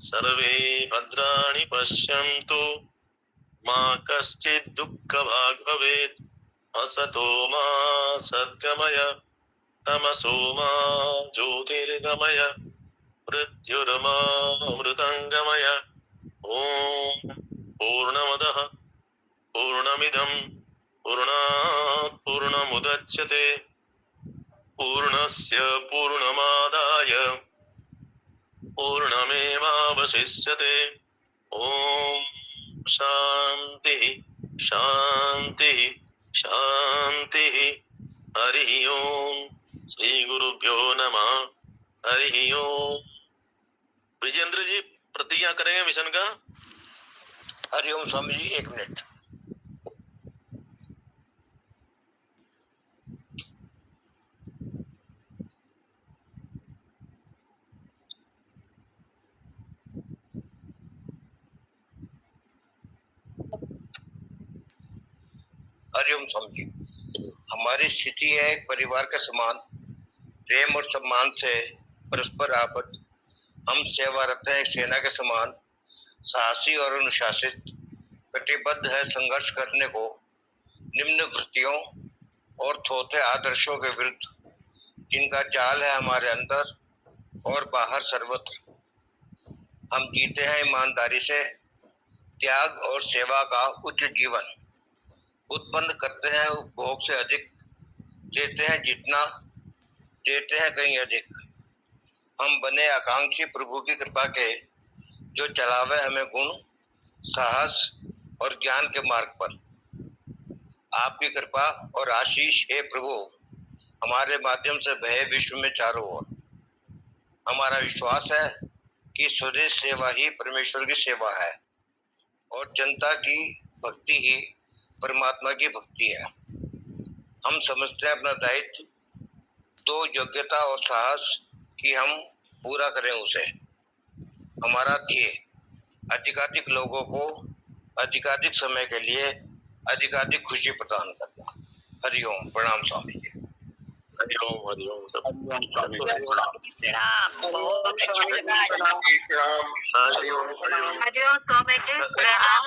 सर्वे भद्राणि पश्यन्तु मा कश्चित् दुःखभाग् भवेत् असतो मा सद्गमय तमसो मा ज्योतिर्गमय मृत्युर्मा मृतङ्गमय ॐ पूर्णमदः पूर्णमिदं पूर्णात् पूर्णमुदच्यते पूर्णस्य पूर्णमादाय पूर्णमेवावशिष्यते ॐ शान्तिः शान्तिः शान्तिः हरिः ओम श्री गुरुभ्यो नमः हरिः ओम। विजेंद्र जी प्रतिज्ञा करेंगे मिशन का। हरिओम स्वामी जी, 1 मिनट। हरिओम स्वामी जी, हमारी स्थिति है एक परिवार के समान, प्रेम और सम्मान से परस्पर आबद्ध। हम सेवारत हैं एक सेना के समान, साहसी और अनुशासित, कटिबद्ध है संघर्ष करने को निम्न वृत्तियों और थोथे आदर्शों के विरुद्ध, जिनका जाल है हमारे अंदर और बाहर सर्वत्र। हम जीते हैं ईमानदारी से, त्याग और सेवा का उच्च जीवन, उत्पन्न करते हैं उपभोग से अधिक, देते हैं जितना, देते हैं कहीं अधिक। हम बने आकांक्षी प्रभु की कृपा के, जो चलावे हमें गुण, साहस और ज्ञान के मार्ग पर। आपकी कृपा और आशीष हे प्रभु हमारे माध्यम से बहे विश्व में चारों ओर। हमारा विश्वास है कि स्वदेश सेवा ही परमेश्वर की सेवा है और जनता की भक्ति ही परमात्मा की भक्ति है। हम समझते हैं अपना दायित्व तो योग्यता और साहस कि हम पूरा करें उसे। हमारा ध्येय अधिकाधिक लोगों को अधिकाधिक समय के लिए अधिकाधिक खुशी प्रदान करना। हरिओम। प्रणाम स्वामी जी। हरिओम हरिओम। प्रणाम। हरिओम। हरिओम स्वामी जी, प्रणाम।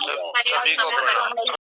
सभी को प्रणाम।